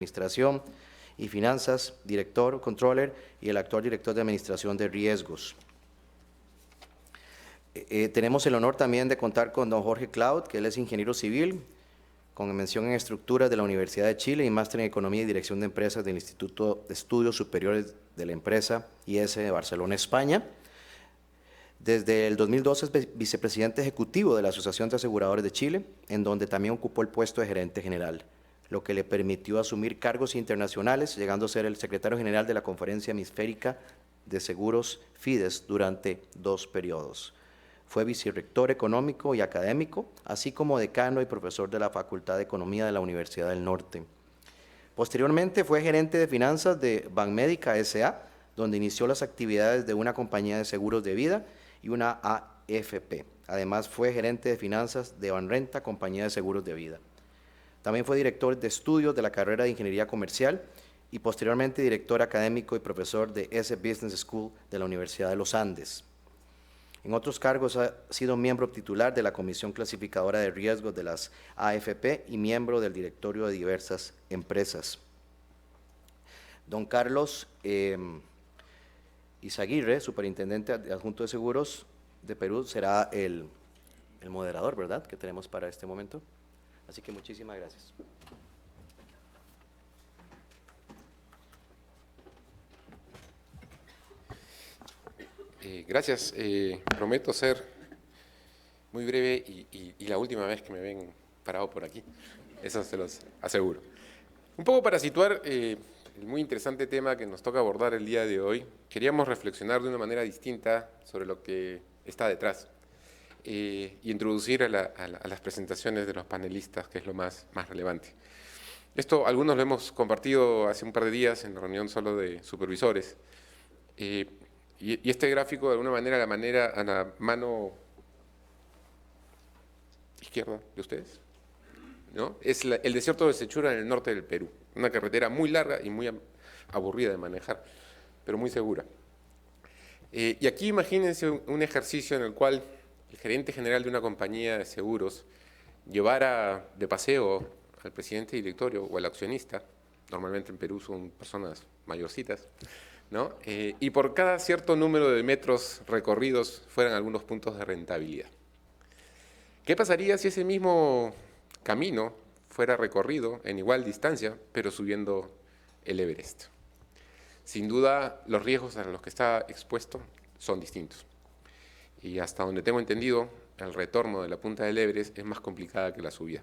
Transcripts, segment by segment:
Administración y Finanzas, director, controller y el actual director de Administración de Riesgos. Tenemos el honor también de contar con don Jorge Cloud, que él es ingeniero civil, con mención en estructuras de la Universidad de Chile y máster en Economía y Dirección de Empresas del Instituto de Estudios Superiores de la Empresa IS de Barcelona, España. Desde el 2012 es vicepresidente ejecutivo de la Asociación de Aseguradores de Chile, en donde también ocupó el puesto de gerente general, lo que le permitió asumir cargos internacionales, llegando a ser el secretario general de la Conferencia Hemisférica de Seguros FIDES durante 2 periodos. Fue vicerrector económico y académico, así como decano y profesor de la Facultad de Economía de la Universidad del Norte. Posteriormente fue gerente de finanzas de Banmédica S.A., donde inició las actividades de una compañía de seguros de vida y una AFP. Además fue gerente de finanzas de Banrenta, compañía de seguros de vida. También fue director de estudios de la carrera de Ingeniería Comercial y posteriormente director académico y profesor de S Business School de la Universidad de los Andes. En otros cargos ha sido miembro titular de la Comisión Clasificadora de Riesgos de las AFP y miembro del directorio de diversas empresas. Don Carlos Izaguirre, superintendente adjunto de seguros de Perú, será el moderador, ¿verdad?, que tenemos para este momento. Así que muchísimas gracias. Gracias. Prometo ser muy breve y la última vez que me ven parado por aquí. Eso se los aseguro. Un poco para situar el muy interesante tema que nos toca abordar el día de hoy, queríamos reflexionar de una manera distinta sobre lo que está detrás y introducir a las presentaciones de los panelistas, que es lo más relevante. Esto algunos lo hemos compartido hace un par de días en la reunión solo de supervisores. Y este gráfico, de alguna manera, a la mano izquierda de ustedes, ¿no?, es el desierto de Sechura en el norte del Perú. Una carretera muy larga y muy aburrida de manejar, pero muy segura. Y aquí imagínense un ejercicio en el cual el gerente general de una compañía de seguros llevara de paseo al presidente de directorio o al accionista, normalmente en Perú son personas mayorcitas, ¿no?, y por cada cierto número de metros recorridos fueran algunos puntos de rentabilidad. ¿Qué pasaría si ese mismo camino fuera recorrido en igual distancia, pero subiendo el Everest? Sin duda, los riesgos a los que está expuesto son distintos. Y hasta donde tengo entendido, el retorno de la punta del Everest es más complicada que la subida.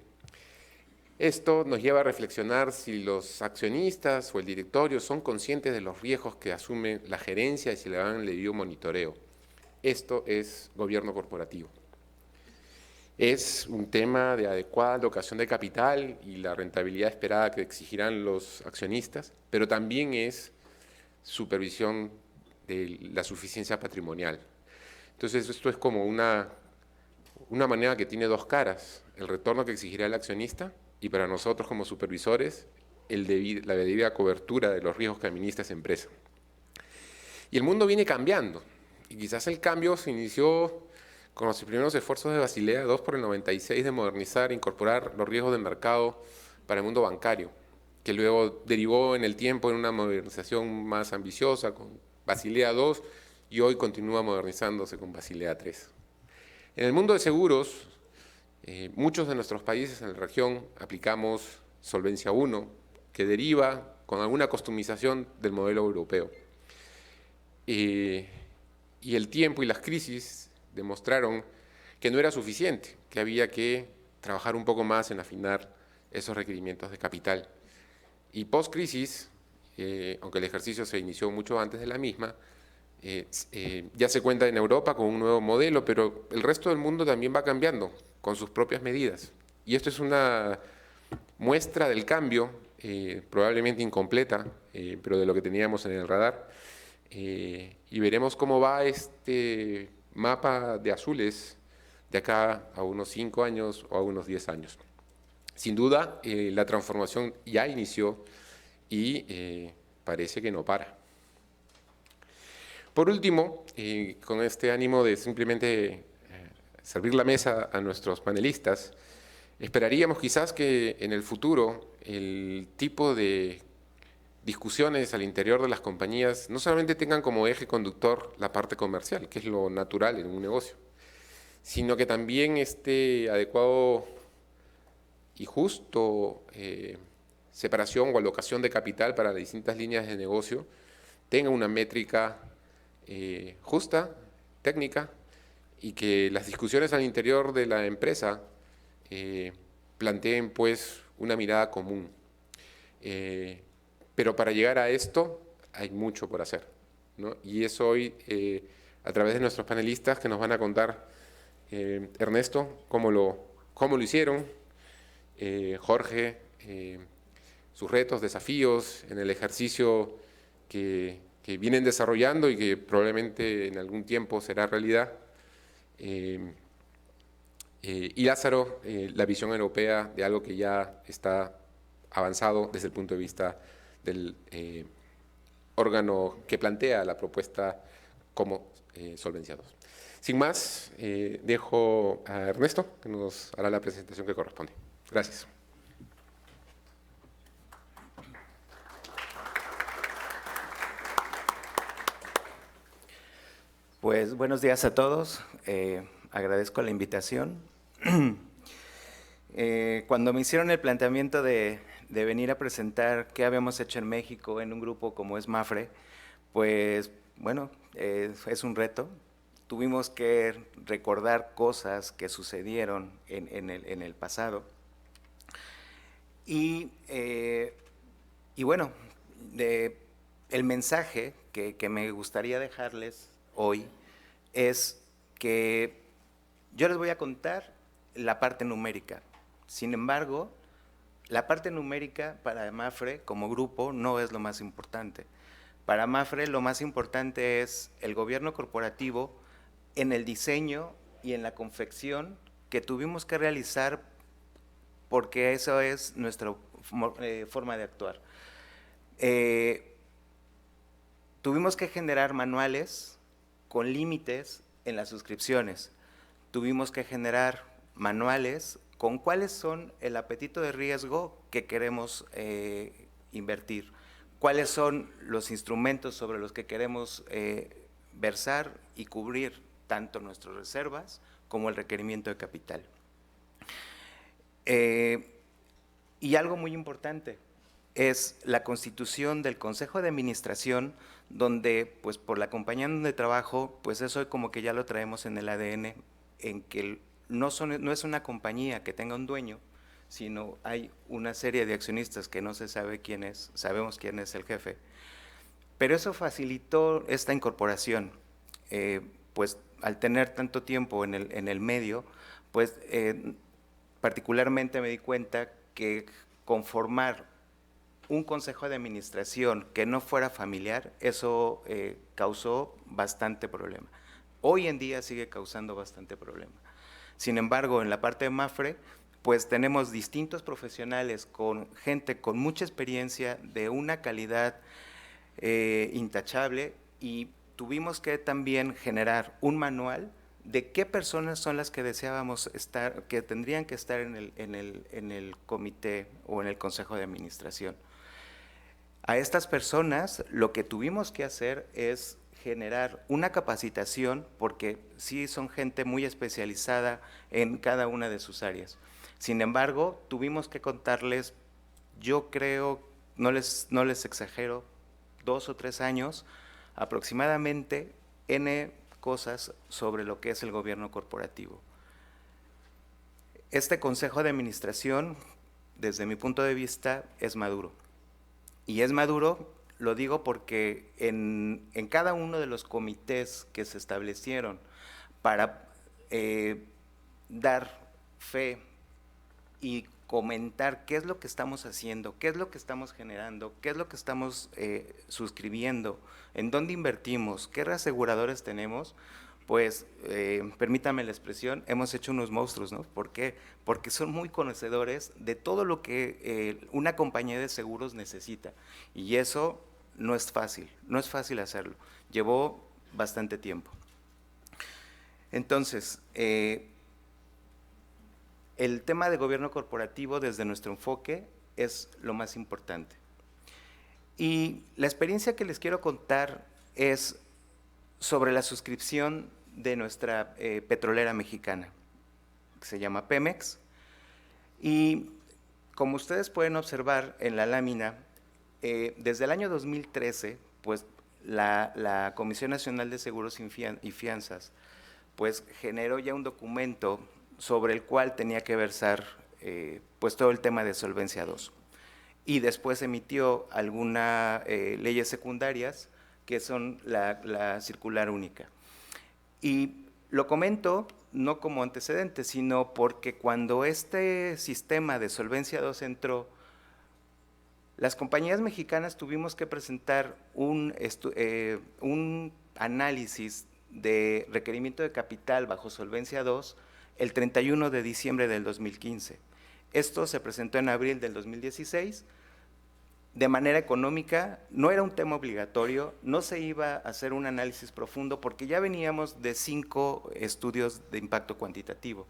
Esto nos lleva a reflexionar si los accionistas o el directorio son conscientes de los riesgos que asume la gerencia y si le dan el debido monitoreo. Esto es gobierno corporativo. Es un tema de adecuada alocación de capital y la rentabilidad esperada que exigirán los accionistas, pero también es supervisión de la suficiencia patrimonial. Entonces, esto es como una moneda que tiene dos caras: el retorno que exigirá el accionista y, para nosotros como supervisores, la debida cobertura de los riesgos que administra esa empresa. Y el mundo viene cambiando, y quizás el cambio se inició con los primeros esfuerzos de Basilea II por el 96 de modernizar e incorporar los riesgos de mercado para el mundo bancario, que luego derivó en el tiempo en una modernización más ambiciosa con Basilea II y hoy continúa modernizándose con Basilea III. En el mundo de seguros, muchos de nuestros países en la región aplicamos Solvencia I, que deriva con alguna customización del modelo europeo. Y el tiempo y las crisis demostraron que no era suficiente, que había que trabajar un poco más en afinar esos requerimientos de capital. Y post-crisis, aunque el ejercicio se inició mucho antes de la misma, ya se cuenta en Europa con un nuevo modelo, pero el resto del mundo también va cambiando con sus propias medidas. Y esto es una muestra del cambio, probablemente incompleta, pero de lo que teníamos en el radar. Y veremos cómo va este mapa de azules de acá a unos 5 años o a unos 10 años. Sin duda, la transformación ya inició y parece que no para. Por último, con este ánimo de simplemente servir la mesa a nuestros panelistas, esperaríamos quizás que en el futuro el tipo de discusiones al interior de las compañías no solamente tengan como eje conductor la parte comercial, que es lo natural en un negocio, sino que también esté adecuado y justo separación o alocación de capital para las distintas líneas de negocio, tenga una métrica justa, técnica, y que las discusiones al interior de la empresa planteen pues una mirada común. Pero para llegar a esto hay mucho por hacer, ¿no? Y es hoy, a través de nuestros panelistas, que nos van a contar, Ernesto, cómo lo hicieron, Jorge, sus retos, desafíos en el ejercicio que vienen desarrollando y que probablemente en algún tiempo será realidad. Y Lázaro, la visión europea de algo que ya está avanzado desde el punto de vista del órgano que plantea la propuesta como Solvencia II. Sin más, dejo a Ernesto, que nos hará la presentación que corresponde. Gracias. Pues buenos días a todos, agradezco la invitación. Cuando me hicieron el planteamiento de venir a presentar qué habíamos hecho en México en un grupo como es MAFRE, pues bueno, es un reto. Tuvimos que recordar cosas que sucedieron en el pasado. Y bueno, el mensaje que me gustaría dejarles hoy es que yo les voy a contar la parte numérica. Sin embargo, la parte numérica para MAFRE como grupo no es lo más importante. Para MAFRE lo más importante es el gobierno corporativo en el diseño y en la confección que tuvimos que realizar, porque eso es nuestra forma de actuar. Tuvimos que generar manuales con límites en las suscripciones. Tuvimos que generar manuales con cuáles son el apetito de riesgo que queremos invertir, cuáles son los instrumentos sobre los que queremos versar y cubrir tanto nuestras reservas como el requerimiento de capital. Y algo muy importante es la constitución del Consejo de Administración, donde pues por la compañía donde trabajo, pues eso como que ya lo traemos en el ADN, en que no es una compañía que tenga un dueño, sino hay una serie de accionistas que no se sabe quién es, sabemos quién es el jefe. Pero eso facilitó esta incorporación, pues al tener tanto tiempo en el medio, pues particularmente me di cuenta que conformar un consejo de administración que no fuera familiar, eso causó bastante problema. Hoy en día sigue causando bastante problema. Sin embargo, en la parte de MAFRE, pues tenemos distintos profesionales con gente con mucha experiencia, de una calidad intachable, y tuvimos que también generar un manual de qué personas son las que deseábamos estar, que tendrían que estar en el comité o en el consejo de administración. A estas personas lo que tuvimos que hacer es generar una capacitación, porque sí son gente muy especializada en cada una de sus áreas. Sin embargo, tuvimos que contarles, yo creo, no les exagero, 2 o 3 años aproximadamente, N cosas sobre lo que es el gobierno corporativo. Este consejo de administración, desde mi punto de vista, es maduro. Y es maduro, lo digo porque en cada uno de los comités que se establecieron para dar fe y comentar qué es lo que estamos haciendo, qué es lo que estamos generando, qué es lo que estamos suscribiendo, en dónde invertimos, qué reaseguradores tenemos, pues permítame la expresión, hemos hecho unos monstruos, ¿no? ¿Por qué? Porque son muy conocedores de todo lo que una compañía de seguros necesita, y eso no es fácil hacerlo, llevó bastante tiempo. Entonces, el tema de gobierno corporativo, desde nuestro enfoque, es lo más importante. Y la experiencia que les quiero contar es sobre la suscripción de nuestra petrolera mexicana, que se llama Pemex. Y como ustedes pueden observar en la lámina, desde el año 2013, pues la Comisión Nacional de Seguros y Fianzas, pues generó ya un documento sobre el cual tenía que versar pues todo el tema de Solvencia II. Y después emitió algunas leyes secundarias, que son la circular única. Y lo comento no como antecedente, sino porque cuando este sistema de Solvencia II entró, las compañías mexicanas tuvimos que presentar un análisis de requerimiento de capital bajo Solvencia II el 31 de diciembre del 2015. Esto se presentó en abril del 2016. De manera económica, no era un tema obligatorio, no se iba a hacer un análisis profundo porque ya veníamos de 5 estudios de impacto cuantitativo,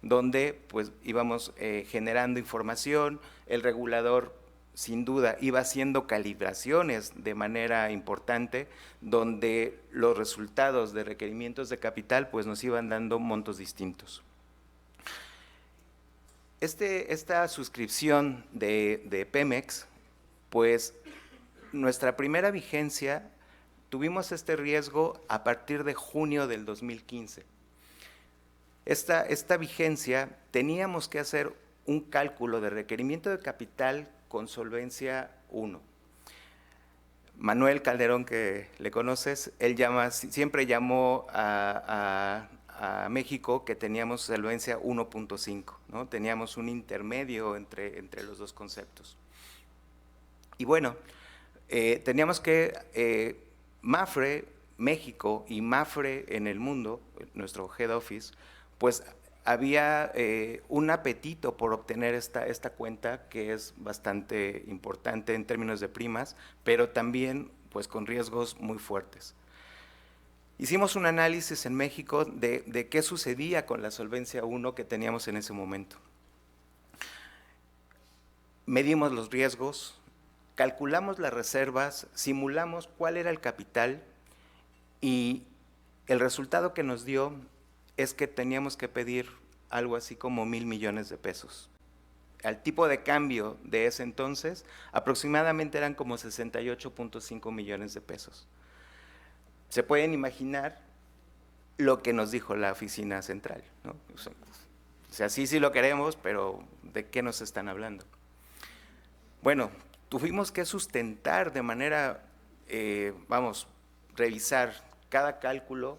donde pues íbamos generando información, el regulador sin duda iba haciendo calibraciones de manera importante, donde los resultados de requerimientos de capital pues nos iban dando montos distintos. Esta suscripción de Pemex, pues nuestra primera vigencia, tuvimos este riesgo a partir de junio del 2015. Esta vigencia teníamos que hacer un cálculo de requerimiento de capital con Solvencia I. Manuel Calderón, que le conoces, él siempre llamó a México que teníamos Solvencia 1.5, ¿no? Teníamos un intermedio entre los dos conceptos. Y bueno, teníamos que Mapfre México y Mapfre en el mundo, nuestro head office, pues había un apetito por obtener esta cuenta, que es bastante importante en términos de primas, pero también pues con riesgos muy fuertes. Hicimos un análisis en México de qué sucedía con la Solvencia 1 que teníamos en ese momento. Medimos los riesgos, calculamos las reservas, simulamos cuál era el capital y el resultado que nos dio es que teníamos que pedir algo así como 1,000 millones de pesos. Al tipo de cambio de ese entonces, aproximadamente eran como 68.5 millones de pesos. Se pueden imaginar lo que nos dijo la oficina central, ¿no? O sea, sí lo queremos, pero ¿de qué nos están hablando? Bueno, tuvimos que sustentar de manera, revisar cada cálculo,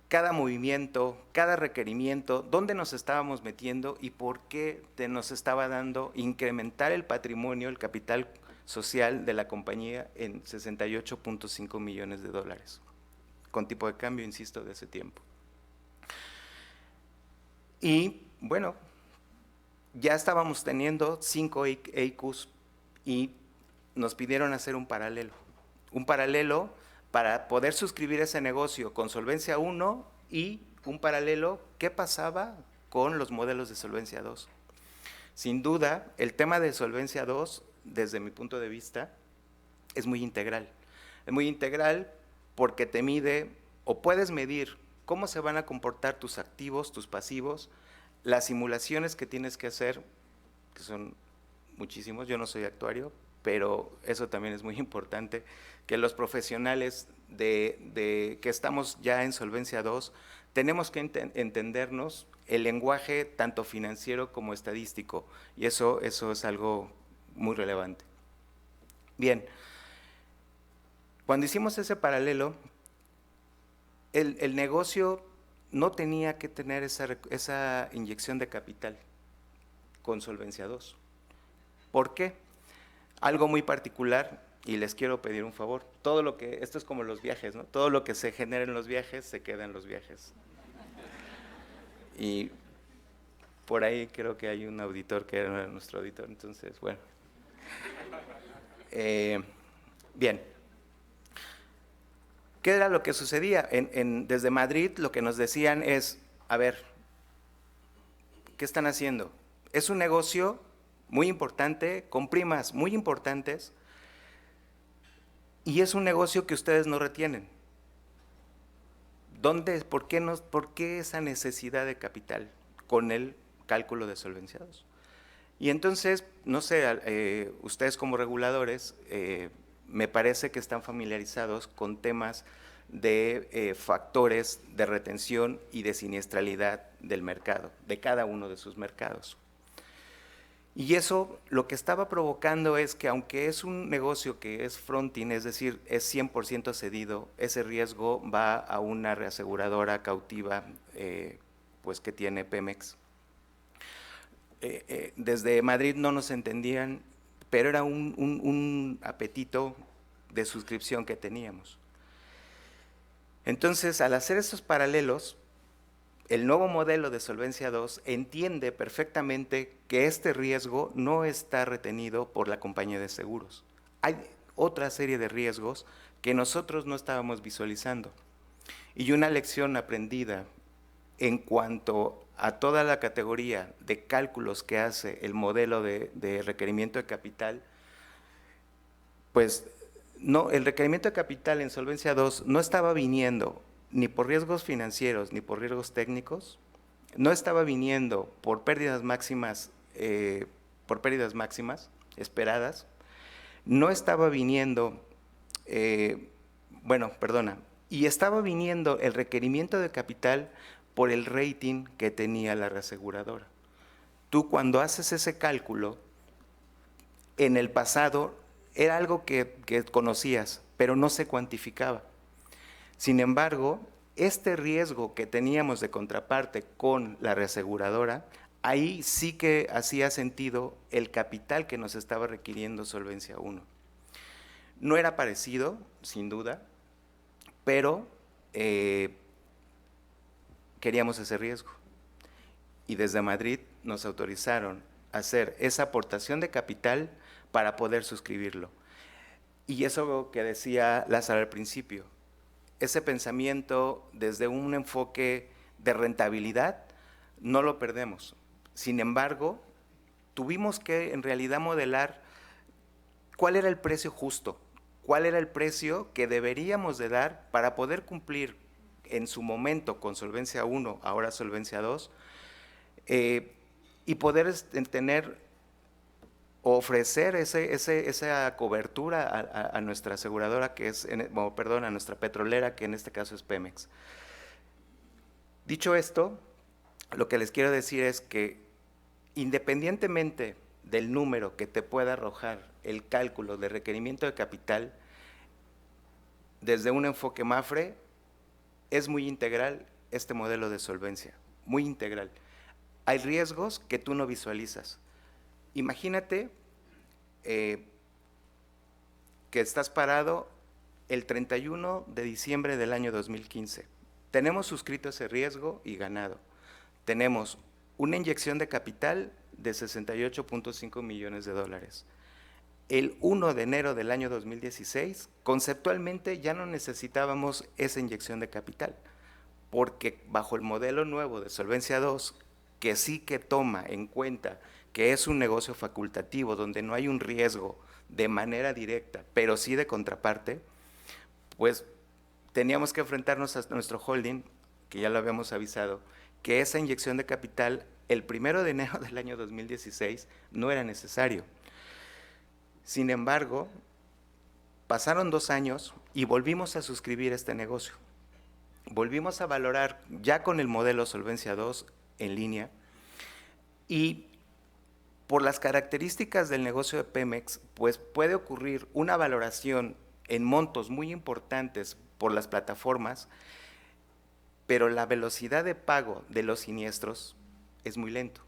cada movimiento, cada requerimiento, dónde nos estábamos metiendo y por qué nos estaba dando incrementar el patrimonio, el capital social de la compañía en 68.5 millones de dólares, con tipo de cambio, insisto, de ese tiempo. Y bueno, ya estábamos teniendo 5 EICUs y nos pidieron hacer un paralelo para poder suscribir ese negocio con Solvencia 1 y un paralelo, ¿qué pasaba con los modelos de Solvencia 2? Sin duda, el tema de Solvencia 2, desde mi punto de vista, es muy integral. Es muy integral porque te mide o puedes medir cómo se van a comportar tus activos, tus pasivos, las simulaciones que tienes que hacer, que son muchísimos, yo no soy actuario, pero eso también es muy importante, que los profesionales que estamos ya en Solvencia 2, tenemos que entendernos el lenguaje tanto financiero como estadístico, y eso es algo muy relevante. Bien, cuando hicimos ese paralelo, el negocio no tenía que tener esa inyección de capital con Solvencia 2. ¿Por qué? Algo muy particular, y les quiero pedir un favor, esto es como los viajes, ¿no? Todo lo que se genera en los viajes, se queda en los viajes. Y por ahí creo que hay un auditor que era nuestro auditor, entonces, bueno. Bien. ¿Qué era lo que sucedía? Desde Madrid lo que nos decían es, a ver, ¿qué están haciendo? Es un negocio muy importante, con primas muy importantes, y es un negocio que ustedes no retienen. ¿Por qué esa necesidad de capital con el cálculo de solvencia 2? Y entonces, no sé, ustedes como reguladores, me parece que están familiarizados con temas de factores de retención y de siniestralidad del mercado, de cada uno de sus mercados. Y eso lo que estaba provocando es que, aunque es un negocio que es fronting, es decir, es 100% cedido, ese riesgo va a una reaseguradora cautiva pues que tiene Pemex. Desde Madrid no nos entendían, pero era un apetito de suscripción que teníamos. Entonces, al hacer esos paralelos, el nuevo modelo de Solvencia 2 entiende perfectamente que este riesgo no está retenido por la compañía de seguros. Hay otra serie de riesgos que nosotros no estábamos visualizando. Y una lección aprendida en cuanto a toda la categoría de cálculos que hace el modelo de requerimiento de capital, pues no, el requerimiento de capital en Solvencia 2 no estaba viniendo ni por riesgos financieros ni por riesgos técnicos, no estaba viniendo por pérdidas máximas esperadas, no estaba viniendo, y estaba viniendo el requerimiento de capital por el rating que tenía la reaseguradora. Tú, cuando haces ese cálculo, en el pasado era algo que conocías, pero no se cuantificaba. Sin embargo, este riesgo que teníamos de contraparte con la reaseguradora, ahí sí que hacía sentido el capital que nos estaba requiriendo Solvencia 1. No era parecido, sin duda, pero queríamos ese riesgo. Y desde Madrid nos autorizaron a hacer esa aportación de capital para poder suscribirlo. Y eso que decía Lázaro al principio, ese pensamiento desde un enfoque de rentabilidad, no lo perdemos. Sin embargo, tuvimos que en realidad modelar cuál era el precio justo, cuál era el precio que deberíamos de dar para poder cumplir en su momento con Solvencia 1, ahora Solvencia 2, y poder tener, ofrecer esa cobertura a nuestra aseguradora, que es, a nuestra petrolera, que en este caso es Pemex. Dicho esto, lo que les quiero decir es que independientemente del número que te pueda arrojar el cálculo de requerimiento de capital, desde un enfoque MAFRE, es muy integral este modelo de solvencia, muy integral. Hay riesgos que tú no visualizas. Imagínate que estás parado el 31 de diciembre del año 2015. Tenemos suscrito ese riesgo y ganado. Tenemos una inyección de capital de 68.5 millones de dólares. El 1 de enero del año 2016, conceptualmente ya no necesitábamos esa inyección de capital, porque bajo el modelo nuevo de Solvencia 2, que sí que toma en cuenta que es un negocio facultativo, donde no hay un riesgo de manera directa, pero sí de contraparte, pues teníamos que enfrentarnos a nuestro holding, que ya lo habíamos avisado, que esa inyección de capital el 1 de enero del año 2016 no era necesario. Sin embargo, pasaron 2 años y volvimos a suscribir este negocio. Volvimos a valorar ya con el modelo Solvencia 2 en línea, y por las características del negocio de Pemex, pues puede ocurrir una valoración en montos muy importantes por las plataformas, pero la velocidad de pago de los siniestros es muy lento.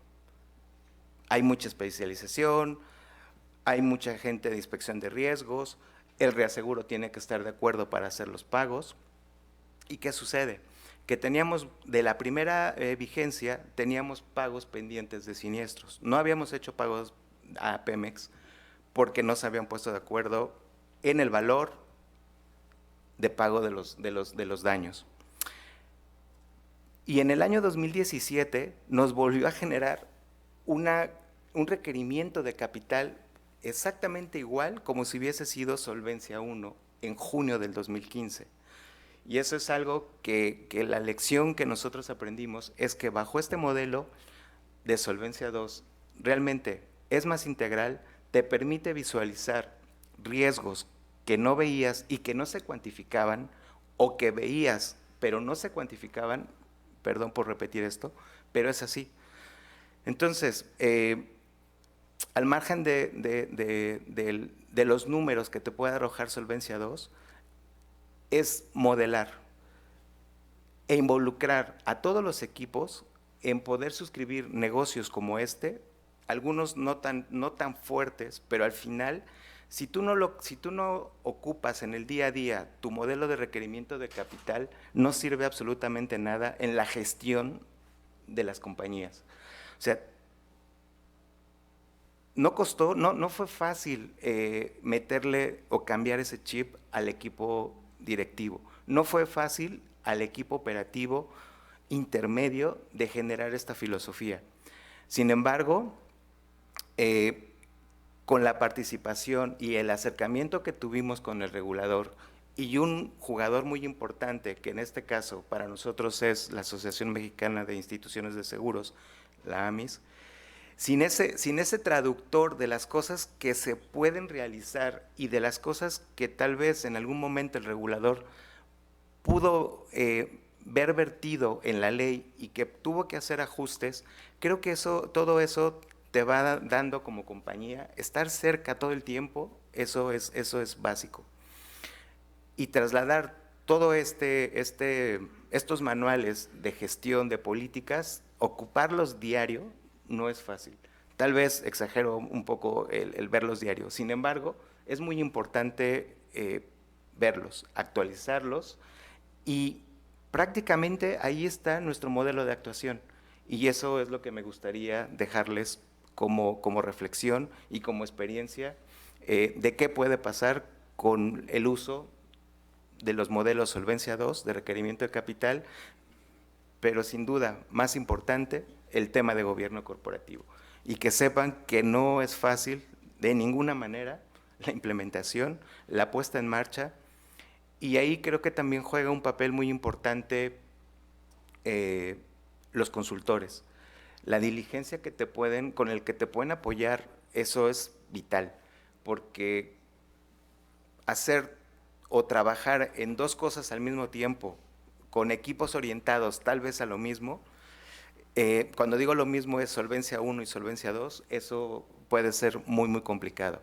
Hay mucha especialización, hay mucha gente de inspección de riesgos, el reaseguro tiene que estar de acuerdo para hacer los pagos. ¿Y qué sucede? Que teníamos, de la primera vigencia, teníamos pagos pendientes de siniestros. No habíamos hecho pagos a Pemex porque no se habían puesto de acuerdo en el valor de pago de los daños. Y en el año 2017 nos volvió a generar un un requerimiento de capital exactamente igual como si hubiese sido Solvencia 1 en junio del 2015. Y eso es algo que la lección que nosotros aprendimos es que bajo este modelo de Solvencia 2 realmente es más integral, te permite visualizar riesgos que no veías y que no se cuantificaban, o que veías pero no se cuantificaban, perdón por repetir esto, pero es así. Entonces, al margen de los números que te puede arrojar Solvencia 2, es modelar e involucrar a todos los equipos en poder suscribir negocios como este, algunos no tan fuertes, pero al final, si tú no ocupas en el día a día tu modelo de requerimiento de capital, no sirve absolutamente nada en la gestión de las compañías. O sea, no fue fácil meterle o cambiar ese chip al equipo directivo. No fue fácil al equipo operativo intermedio de generar esta filosofía. Sin embargo, con la participación y el acercamiento que tuvimos con el regulador y un jugador muy importante, que en este caso para nosotros es la Asociación Mexicana de Instituciones de Seguros, la AMIS, sin ese traductor de las cosas que se pueden realizar y de las cosas que tal vez en algún momento el regulador pudo ver vertido en la ley y que tuvo que hacer ajustes, creo que todo eso te va dando como compañía, estar cerca todo el tiempo, eso es básico. Y trasladar todo estos manuales de gestión de políticas, ocuparlos diario, no es fácil. Tal vez exagero un poco el verlos diario. Sin embargo, es muy importante verlos, actualizarlos, y prácticamente ahí está nuestro modelo de actuación. Y eso es lo que me gustaría dejarles como reflexión y como experiencia de qué puede pasar con el uso de los modelos Solvencia 2 de requerimiento de capital, pero sin duda, más importante, el tema de gobierno corporativo. Y que sepan que no es fácil de ninguna manera la implementación, la puesta en marcha, y ahí creo que también juega un papel muy importante los consultores. La diligencia con el que te pueden apoyar, eso es vital, porque hacer o trabajar en dos cosas al mismo tiempo, con equipos orientados tal vez a lo mismo, cuando digo lo mismo es Solvencia 1 y Solvencia 2, eso puede ser muy, muy complicado.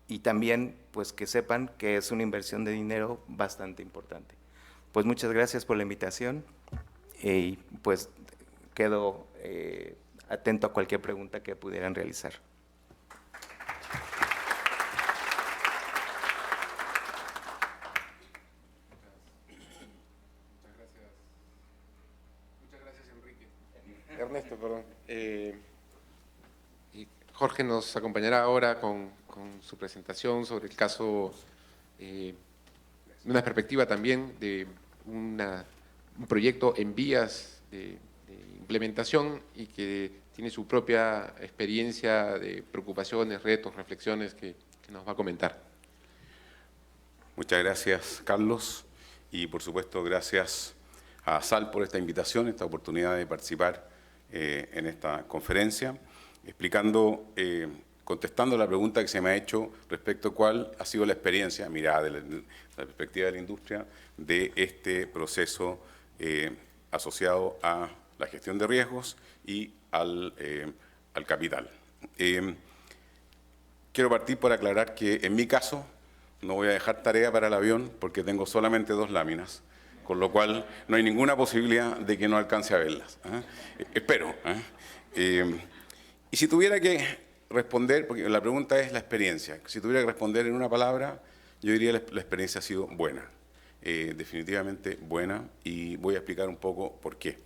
Y también, pues, que sepan que es una inversión de dinero bastante importante. Pues muchas gracias por la invitación y pues quedo atento a cualquier pregunta que pudieran realizar. Ernesto, perdón. Y Jorge nos acompañará ahora con su presentación sobre el caso, de una perspectiva también de un proyecto en vías de implementación y que tiene su propia experiencia de preocupaciones, retos, reflexiones que nos va a comentar. Muchas gracias, Carlos, y por supuesto gracias a SAL por esta invitación, esta oportunidad de participar en esta conferencia, contestando la pregunta que se me ha hecho respecto a cuál ha sido la experiencia, mirada desde la perspectiva de la industria, de este proceso asociado a la gestión de riesgos y al capital. Quiero partir por aclarar que en mi caso no voy a dejar tarea para el avión porque tengo solamente 2 láminas, con lo cual no hay ninguna posibilidad de que no alcance a verlas. Espero. Y si tuviera que responder, porque la pregunta es la experiencia, si tuviera que responder en una palabra, yo diría la experiencia ha sido buena, definitivamente buena, y voy a explicar un poco por qué.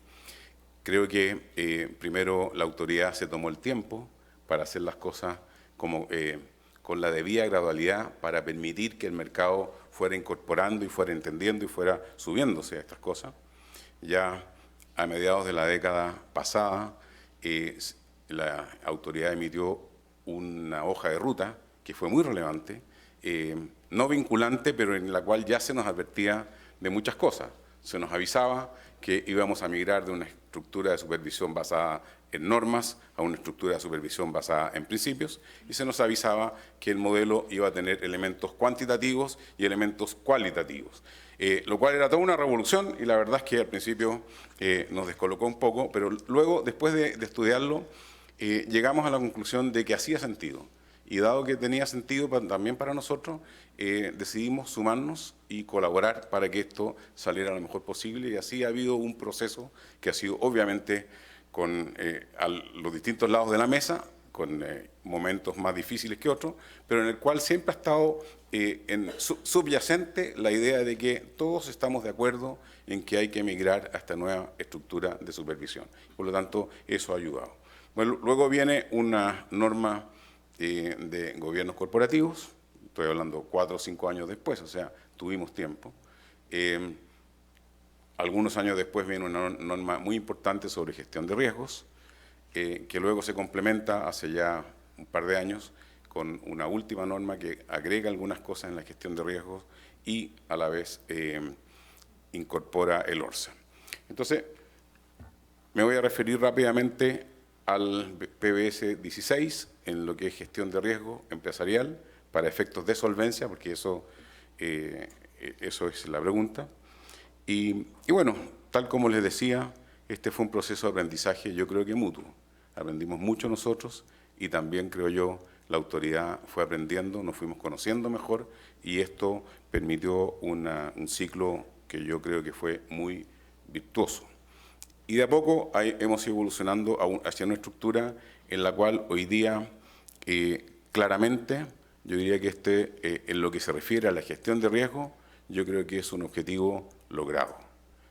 Creo que primero la autoridad se tomó el tiempo para hacer las cosas con la debida gradualidad para permitir que el mercado fuera incorporando y fuera entendiendo y fuera subiéndose a estas cosas. Ya a mediados de la década pasada la autoridad emitió una hoja de ruta que fue muy relevante, no vinculante, pero en la cual ya se nos advertía de muchas cosas. Se nos avisaba que íbamos a migrar de una estructura de supervisión basada en normas a una estructura de supervisión basada en principios, y se nos avisaba que el modelo iba a tener elementos cuantitativos y elementos cualitativos, lo cual era toda una revolución, y la verdad es que al principio nos descolocó un poco, pero luego, después de estudiarlo, llegamos a la conclusión de que hacía sentido. Y dado que tenía sentido también para nosotros, decidimos sumarnos y colaborar para que esto saliera lo mejor posible, y así ha habido un proceso que ha sido obviamente con a los distintos lados de la mesa, con momentos más difíciles que otros, pero en el cual siempre ha estado subyacente la idea de que todos estamos de acuerdo en que hay que migrar a esta nueva estructura de supervisión. Por lo tanto, eso ha ayudado. Bueno, luego viene una norma de gobiernos corporativos, estoy hablando 4 o 5 años después, o sea, tuvimos tiempo. Algunos años después viene una norma muy importante sobre gestión de riesgos, que luego se complementa hace ya un par de años con una última norma que agrega algunas cosas en la gestión de riesgos y a la vez incorpora el ORSA. Entonces, me voy a referir rápidamente al PBS 16 en lo que es gestión de riesgo empresarial para efectos de solvencia, porque eso es la pregunta. Y bueno, tal como les decía, este fue un proceso de aprendizaje, yo creo que mutuo. Aprendimos mucho nosotros y también, creo yo, la autoridad fue aprendiendo, nos fuimos conociendo mejor, y esto permitió un ciclo que yo creo que fue muy virtuoso. Y de a poco hemos ido evolucionando hacia una estructura en la cual hoy día claramente yo diría que en lo que se refiere a la gestión de riesgo, yo creo que es un objetivo logrado,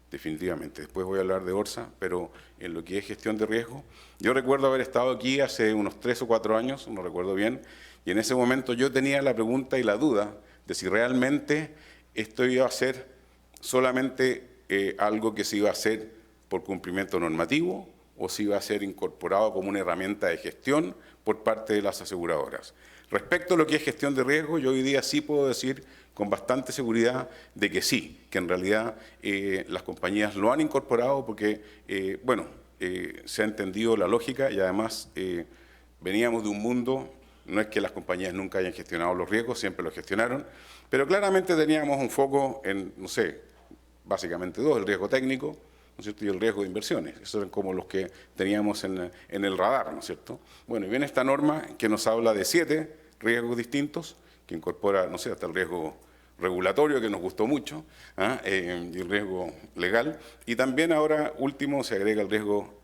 definitivamente. Después voy a hablar de ORSA, pero en lo que es gestión de riesgo, yo recuerdo haber estado aquí hace unos 3 o 4 años, no recuerdo bien, y en ese momento yo tenía la pregunta y la duda de si realmente esto iba a ser solamente algo que se iba a hacer por cumplimiento normativo o si iba a ser incorporado como una herramienta de gestión por parte de las aseguradoras. Respecto a lo que es gestión de riesgo, yo hoy día sí puedo decir con bastante seguridad de que sí, que en realidad las compañías lo han incorporado porque, se ha entendido la lógica, y además veníamos de un mundo, no es que las compañías nunca hayan gestionado los riesgos, siempre los gestionaron, pero claramente teníamos un foco en, no sé, básicamente dos: el riesgo técnico, ¿no es cierto?, y el riesgo de inversiones. Esos eran como los que teníamos en el radar, ¿no es cierto? Bueno, y viene esta norma que nos habla de 7 riesgos distintos, que incorpora, no sé, hasta el riesgo regulatorio, que nos gustó mucho, y el riesgo legal, y también ahora, último, se agrega el riesgo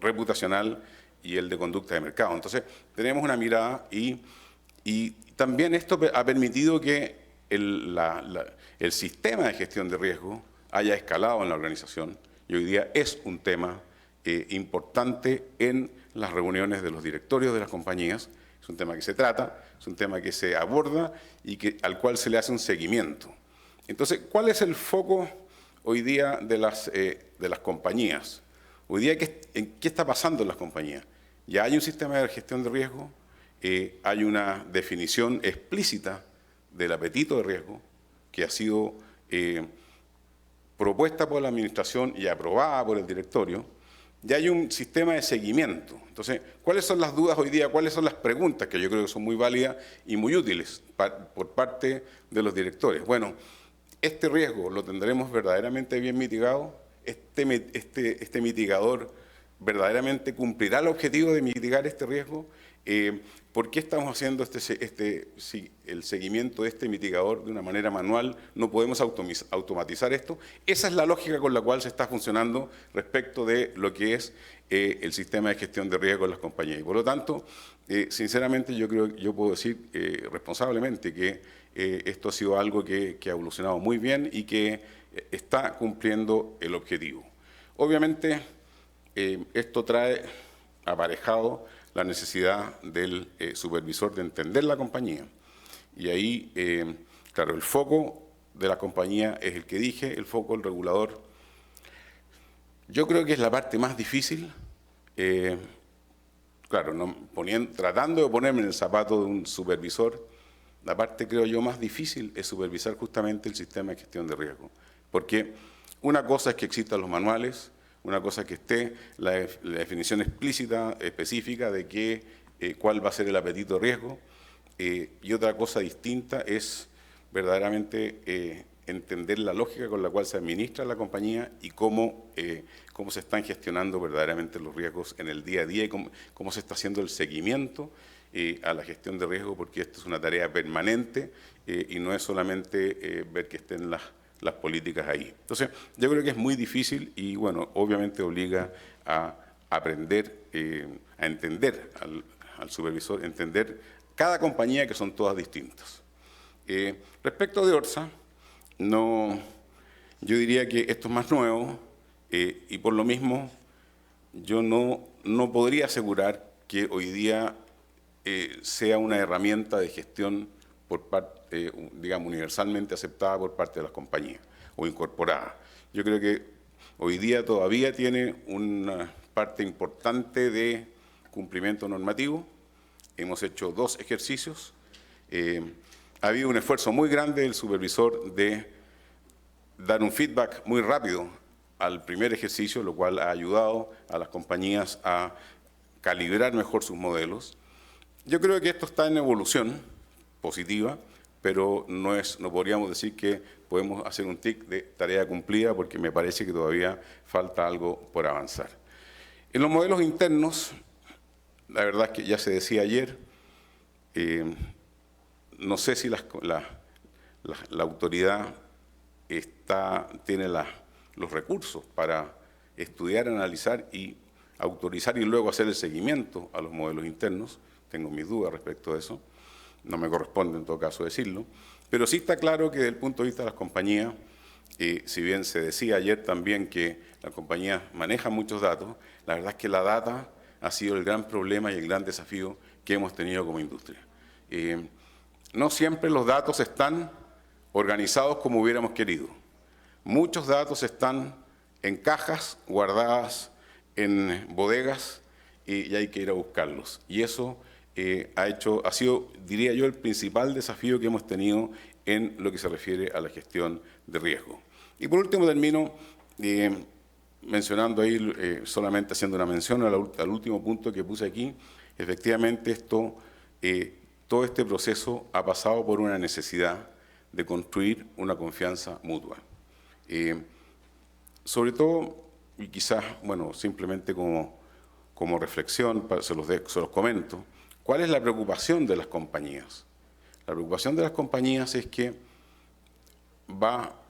reputacional y el de conducta de mercado. Entonces, tenemos una mirada y también esto ha permitido que el sistema de gestión de riesgo haya escalado en la organización, y hoy día es un tema importante en las reuniones de los directorios de las compañías. Es un tema que se trata, es un tema que se aborda y al cual se le hace un seguimiento. Entonces, ¿cuál es el foco hoy día de las compañías? Hoy día, ¿qué está pasando en las compañías? Ya hay un sistema de gestión de riesgo, hay una definición explícita del apetito de riesgo que ha sido propuesta por la administración y aprobada por el directorio. Ya hay un sistema de seguimiento. Entonces, ¿cuáles son las dudas hoy día? ¿Cuáles son las preguntas que yo creo que son muy válidas y muy útiles por parte de los directores? Bueno, ¿este riesgo lo tendremos verdaderamente bien mitigado? ¿Este mitigador verdaderamente cumplirá el objetivo de mitigar este riesgo? ¿Por qué estamos haciendo el seguimiento de este mitigador de una manera manual? ¿No podemos automatizar esto? Esa es la lógica con la cual se está funcionando respecto de lo que es el sistema de gestión de riesgo en las compañías. Y por lo tanto, sinceramente, yo puedo decir responsablemente que esto ha sido algo que ha evolucionado muy bien y que está cumpliendo el objetivo. Obviamente, esto trae aparejado la necesidad del supervisor de entender la compañía. Y ahí, claro, el foco de la compañía es el que dije, el foco del regulador. Yo creo que es la parte más difícil. claro, tratando de ponerme en el zapato de un supervisor, la parte, creo yo, más difícil es supervisar justamente el sistema de gestión de riesgo. Porque una cosa es que existan los manuales, una cosa es que esté la definición explícita, específica de cuál va a ser el apetito de riesgo, y otra cosa distinta es verdaderamente entender la lógica con la cual se administra la compañía y cómo se están gestionando verdaderamente los riesgos en el día a día y cómo se está haciendo el seguimiento a la gestión de riesgo, porque esto es una tarea permanente y no es solamente ver que estén las políticas ahí. Entonces, yo creo que es muy difícil y, bueno, obviamente obliga a aprender, a entender al supervisor, entender cada compañía, que son todas distintas. Respecto de Orsa, yo diría que esto es más nuevo y por lo mismo yo no podría asegurar que hoy día sea una herramienta de gestión digamos, universalmente aceptada por parte de las compañías o incorporada. Yo creo que hoy día todavía tiene una parte importante de cumplimiento normativo. Hemos hecho 2 ejercicios. Ha habido un esfuerzo muy grande del supervisor de dar un feedback muy rápido al primer ejercicio, lo cual ha ayudado a las compañías a calibrar mejor sus modelos. Yo creo que esto está en evolución positiva, pero no podríamos decir que podemos hacer un tic de tarea cumplida, porque me parece que todavía falta algo por avanzar. En los modelos internos, la verdad es que ya se decía ayer, no sé si la autoridad tiene los recursos para estudiar, analizar y autorizar y luego hacer el seguimiento a los modelos internos. Tengo mis dudas respecto a eso, no me corresponde en todo caso decirlo, pero sí está claro que desde el punto de vista de las compañías, si bien se decía ayer también que las compañías manejan muchos datos, la verdad es que la data ha sido el gran problema y el gran desafío que hemos tenido como industria. No siempre los datos están organizados como hubiéramos querido. Muchos datos están en cajas guardadas en bodegas y hay que ir a buscarlos. Y eso ha sido, diría yo, el principal desafío que hemos tenido en lo que se refiere a la gestión de riesgo. Y por último termino mencionando ahí, solamente haciendo una mención al último punto que puse aquí. Efectivamente, todo este proceso ha pasado por una necesidad de construir una confianza mutua. Sobre todo, y quizás, bueno, simplemente como reflexión, se los comento, ¿cuál es la preocupación de las compañías? La preocupación de las compañías es que va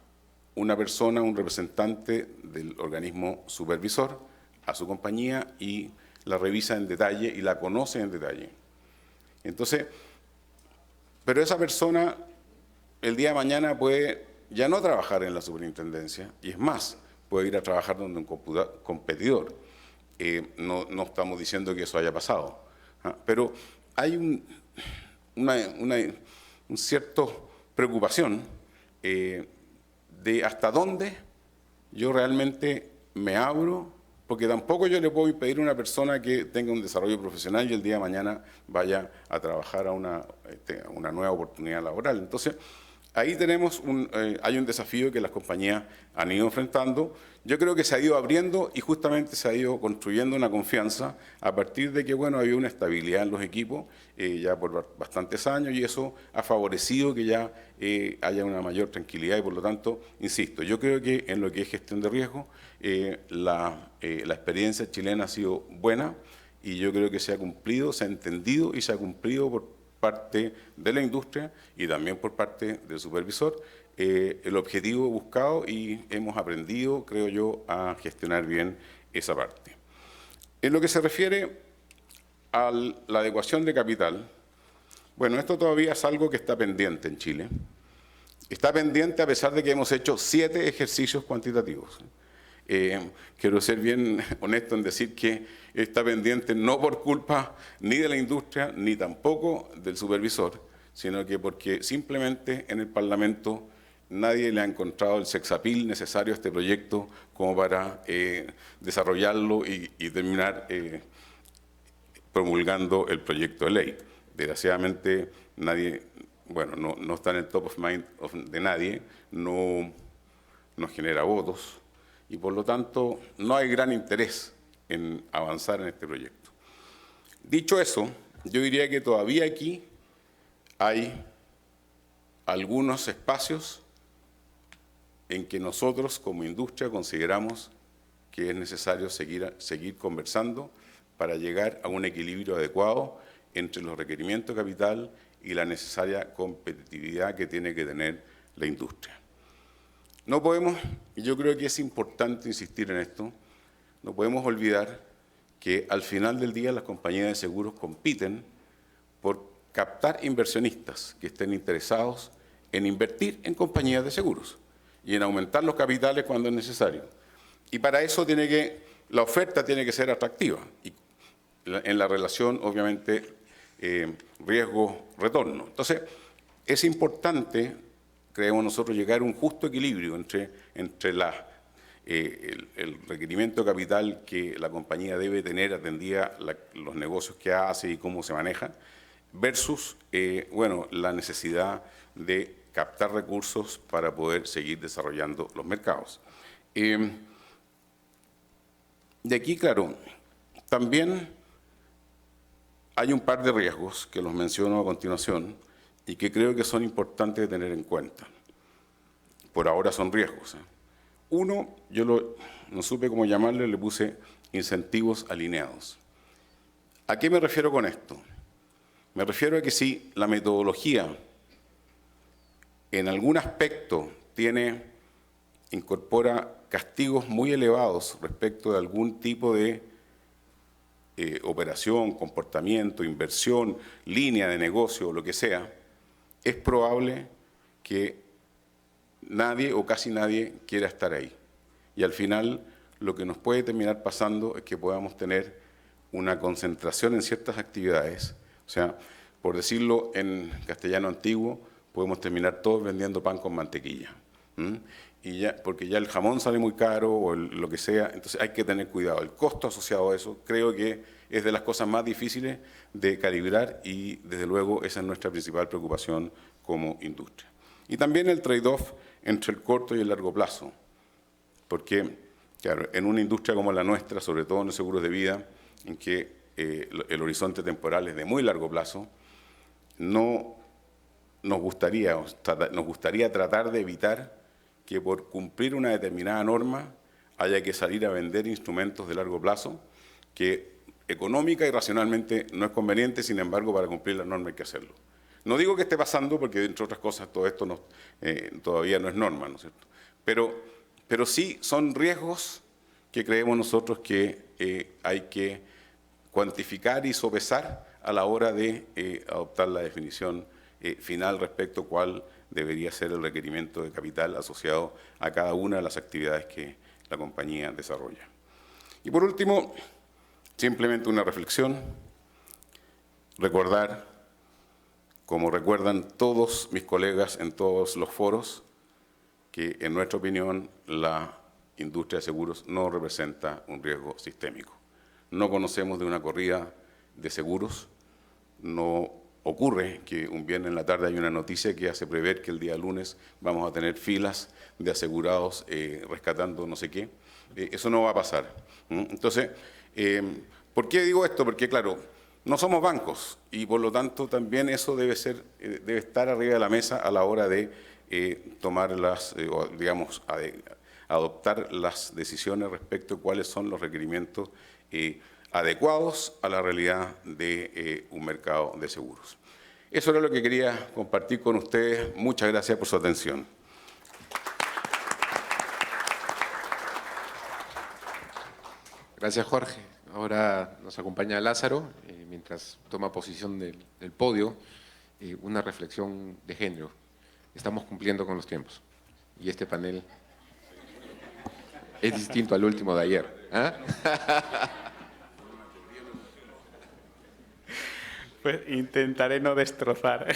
una persona, un representante del organismo supervisor a su compañía y la revisa en detalle y la conoce en detalle. Entonces, pero esa persona el día de mañana puede ya no trabajar en la superintendencia, y es más, puede ir a trabajar donde un competidor. No estamos diciendo que eso haya pasado, pero hay una cierta preocupación de hasta dónde yo realmente me abro, porque tampoco yo le puedo impedir a una persona que tenga un desarrollo profesional y el día de mañana vaya a trabajar a una nueva oportunidad laboral. Entonces, ahí hay un desafío que las compañías han ido enfrentando. Yo creo que se ha ido abriendo y justamente se ha ido construyendo una confianza a partir de que, bueno, había una estabilidad en los equipos ya por bastantes años, y eso ha favorecido que ya haya una mayor tranquilidad y, por lo tanto, insisto, yo creo que en lo que es gestión de riesgo, la experiencia chilena ha sido buena, y yo creo que se ha cumplido, se ha entendido y se ha cumplido por parte de la industria y también por parte del supervisor el objetivo buscado, y hemos aprendido, creo yo, a gestionar bien esa parte. En lo que se refiere a la adecuación de capital, bueno, esto todavía es algo que está pendiente en Chile. Está pendiente a pesar de que hemos hecho 7 ejercicios cuantitativos. Quiero ser bien honesto en decir que está pendiente no por culpa ni de la industria ni tampoco del supervisor, sino que porque simplemente en el Parlamento nadie le ha encontrado el sex appeal necesario a este proyecto como para desarrollarlo y terminar promulgando el proyecto de ley. Desgraciadamente, nadie, bueno, no está en el top of mind de nadie, no genera votos y por lo tanto no hay gran interés en avanzar en este proyecto. Dicho eso, yo diría que todavía aquí hay algunos espacios en que nosotros como industria consideramos que es necesario seguir conversando para llegar a un equilibrio adecuado entre los requerimientos de capital y la necesaria competitividad que tiene que tener la industria. No podemos, y yo creo que es importante insistir en esto, no podemos olvidar que al final del día las compañías de seguros compiten por captar inversionistas que estén interesados en invertir en compañías de seguros y en aumentar los capitales cuando es necesario. Y para eso la oferta tiene que ser atractiva y en la relación, obviamente, riesgo-retorno. Entonces, es importante, creemos nosotros, llegar a un justo equilibrio entre el requerimiento de capital que la compañía debe tener atendida los negocios que hace y cómo se maneja, versus la necesidad de captar recursos para poder seguir desarrollando los mercados. De aquí, claro, también hay un par de riesgos que los menciono a continuación y que creo que son importantes de tener en cuenta. Por ahora son riesgos. Uno, yo no supe cómo llamarle, le puse incentivos alineados. ¿A qué me refiero con esto? Me refiero a que si la metodología en algún aspecto incorpora castigos muy elevados respecto de algún tipo de operación, comportamiento, inversión, línea de negocio o lo que sea, es probable que nadie o casi nadie quiera estar ahí. Y al final lo que nos puede terminar pasando es que podamos tener una concentración en ciertas actividades. O sea, por decirlo en castellano antiguo, podemos terminar todos vendiendo pan con mantequilla. Porque ya el jamón sale muy caro o lo que sea, entonces hay que tener cuidado. El costo asociado a eso creo que es de las cosas más difíciles de calibrar y desde luego esa es nuestra principal preocupación como industria. Y también el trade-off entre el corto y el largo plazo, porque claro, en una industria como la nuestra, sobre todo en los seguros de vida, en que el horizonte temporal es de muy largo plazo, nos gustaría tratar de evitar que por cumplir una determinada norma haya que salir a vender instrumentos de largo plazo que económica y racionalmente no es conveniente, sin embargo, para cumplir la norma hay que hacerlo. No digo que esté pasando porque, entre otras cosas, todo esto todavía no es norma, ¿no es cierto? Pero sí son riesgos que creemos nosotros que hay que cuantificar y sopesar a la hora de adoptar la definición final respecto a cuál debería ser el requerimiento de capital asociado a cada una de las actividades que la compañía desarrolla. Y por último, simplemente una reflexión, recordar, como recuerdan todos mis colegas en todos los foros, que en nuestra opinión la industria de seguros no representa un riesgo sistémico. No conocemos de una corrida de seguros, no ocurre que un viernes en la tarde hay una noticia que hace prever que el día lunes vamos a tener filas de asegurados rescatando no sé qué. Eso no va a pasar. Entonces, ¿por qué digo esto? Porque, claro, no somos bancos y por lo tanto también eso debe estar arriba de la mesa a la hora de tomar adoptar las decisiones respecto a cuáles son los requerimientos adecuados a la realidad de un mercado de seguros. Eso era lo que quería compartir con ustedes. Muchas gracias por su atención. Gracias, Jorge. Ahora nos acompaña Lázaro, mientras toma posición del podio, una reflexión de género. Estamos cumpliendo con los tiempos y este panel es distinto al último de ayer. Pues intentaré no destrozar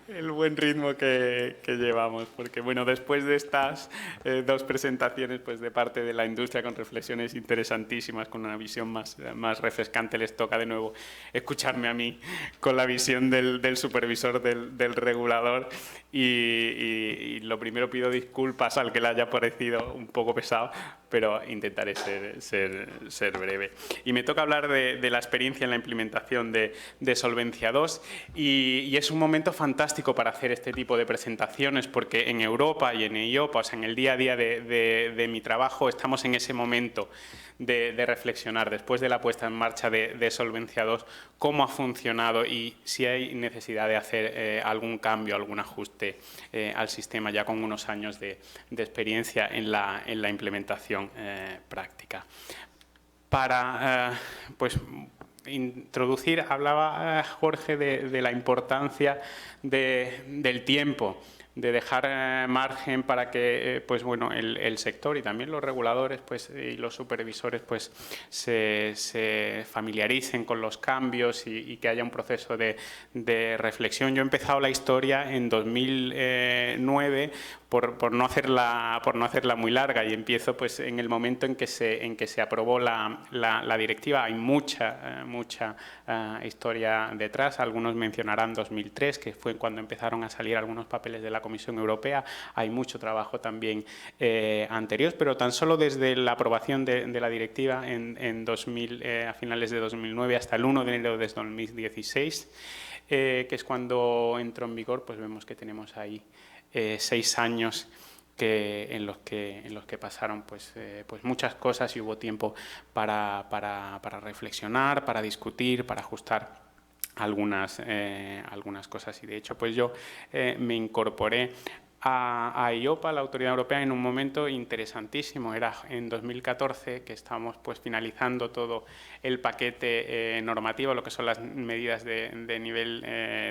el buen buen ritmo que llevamos, porque bueno, después de estas dos presentaciones pues de parte de la industria con reflexiones interesantísimas, con una visión más refrescante, les toca de nuevo escucharme a mí con la visión del supervisor, del regulador, y lo primero pido disculpas al que le haya parecido un poco pesado, pero intentaré ser breve. Y me toca hablar de la experiencia en la implementación de Solvencia II, y es un momento fantástico para hacer este tipo de presentaciones, porque en Europa y en EIOPA, o sea, en el día a día de mi trabajo, estamos en ese momento de reflexionar, después de la puesta en marcha de Solvencia II, cómo ha funcionado y si hay necesidad de hacer algún cambio, algún ajuste al sistema, ya con unos años de experiencia en la implementación práctica. Para pues, introducir, hablaba Jorge de la importancia del tiempo, de dejar margen para que pues, bueno, el sector y también los reguladores pues, y los supervisores pues, se familiaricen con los cambios y que haya un proceso de reflexión. Yo he empezado la historia en 2009 por no hacerla muy larga, y empiezo pues, en el momento en que se aprobó la directiva. Hay mucha historia detrás. Algunos mencionarán 2003, que fue cuando empezaron a salir algunos papeles de la Comisión Europea. Hay mucho trabajo también anterior, pero tan solo desde la aprobación de la directiva a finales de 2009 hasta el 1 de enero de 2016, que es cuando entró en vigor, pues vemos que tenemos ahí 6 años en los que pasaron pues muchas cosas, y hubo tiempo para reflexionar, para discutir, para ajustar algunas cosas. Y de hecho pues yo me incorporé a EIOPA, la Autoridad Europea, en un momento interesantísimo. Era en 2014, que estábamos pues finalizando todo el paquete normativo, lo que son las medidas de nivel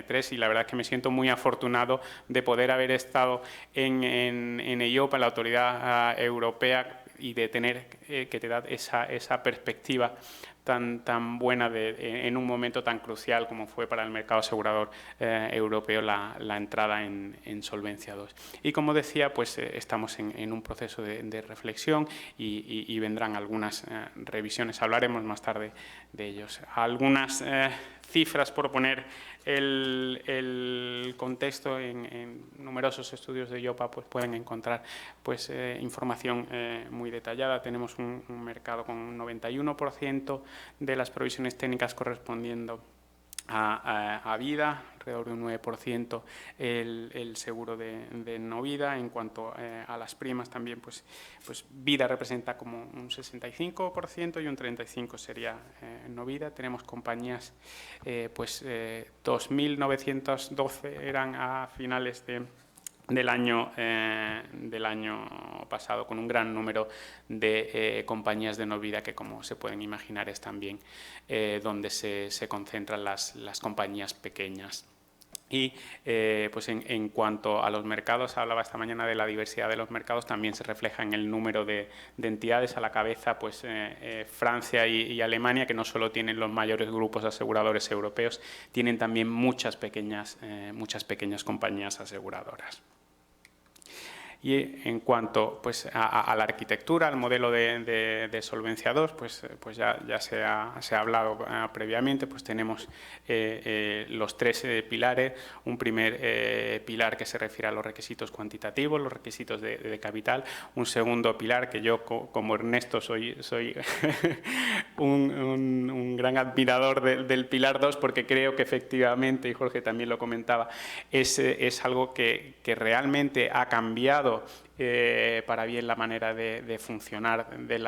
3, y la verdad es que me siento muy afortunado de poder haber estado en EIOPA, en la Autoridad Europea, y de tener que te da esa perspectiva tan buena en un momento tan crucial como fue para el mercado asegurador europeo la entrada en Solvencia II. Y como decía, pues estamos en un proceso de reflexión, y vendrán algunas revisiones. Hablaremos más tarde de ellos. Algunas cifras por poner el contexto. En numerosos estudios de EIOPA pues pueden encontrar pues información muy detallada. Tenemos un mercado con un 91% de las provisiones técnicas correspondiendo a vida, alrededor de un 9% el seguro de no vida. En cuanto a las primas también, pues vida representa como un 65% y un 35% sería no vida. Tenemos compañías, 2.912 eran a finales del año pasado, con un gran número de compañías de no vida, que como se pueden imaginar es también donde se concentran las compañías pequeñas. Y pues en cuanto a los mercados, hablaba esta mañana de la diversidad de los mercados, también se refleja en el número de entidades. A la cabeza pues Francia y Alemania, que no solo tienen los mayores grupos aseguradores europeos, tienen también muchas pequeñas compañías aseguradoras. Y en cuanto pues, a la arquitectura, al modelo de Solvencia II, pues ya se ha hablado previamente. Pues tenemos los 3 pilares. Un primer pilar que se refiere a los requisitos cuantitativos, los requisitos de capital. Un segundo pilar que yo, como Ernesto, soy un gran admirador del pilar 2, porque creo que efectivamente, y Jorge también lo comentaba, es algo que realmente ha cambiado para bien la manera de funcionar de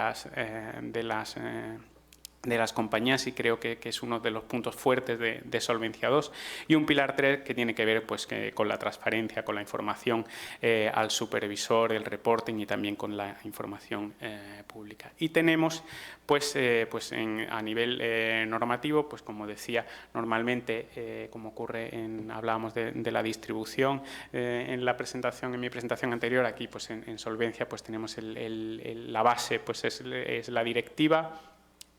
las compañías, y creo que es uno de los puntos fuertes de Solvencia II. Y un pilar 3 que tiene que ver pues, con la transparencia, con la información al supervisor, el reporting, y también con la información pública. Y tenemos pues a nivel normativo, pues como decía, normalmente como ocurre hablábamos de la distribución en mi presentación anterior. Aquí pues en Solvencia pues tenemos la base, pues es la directiva,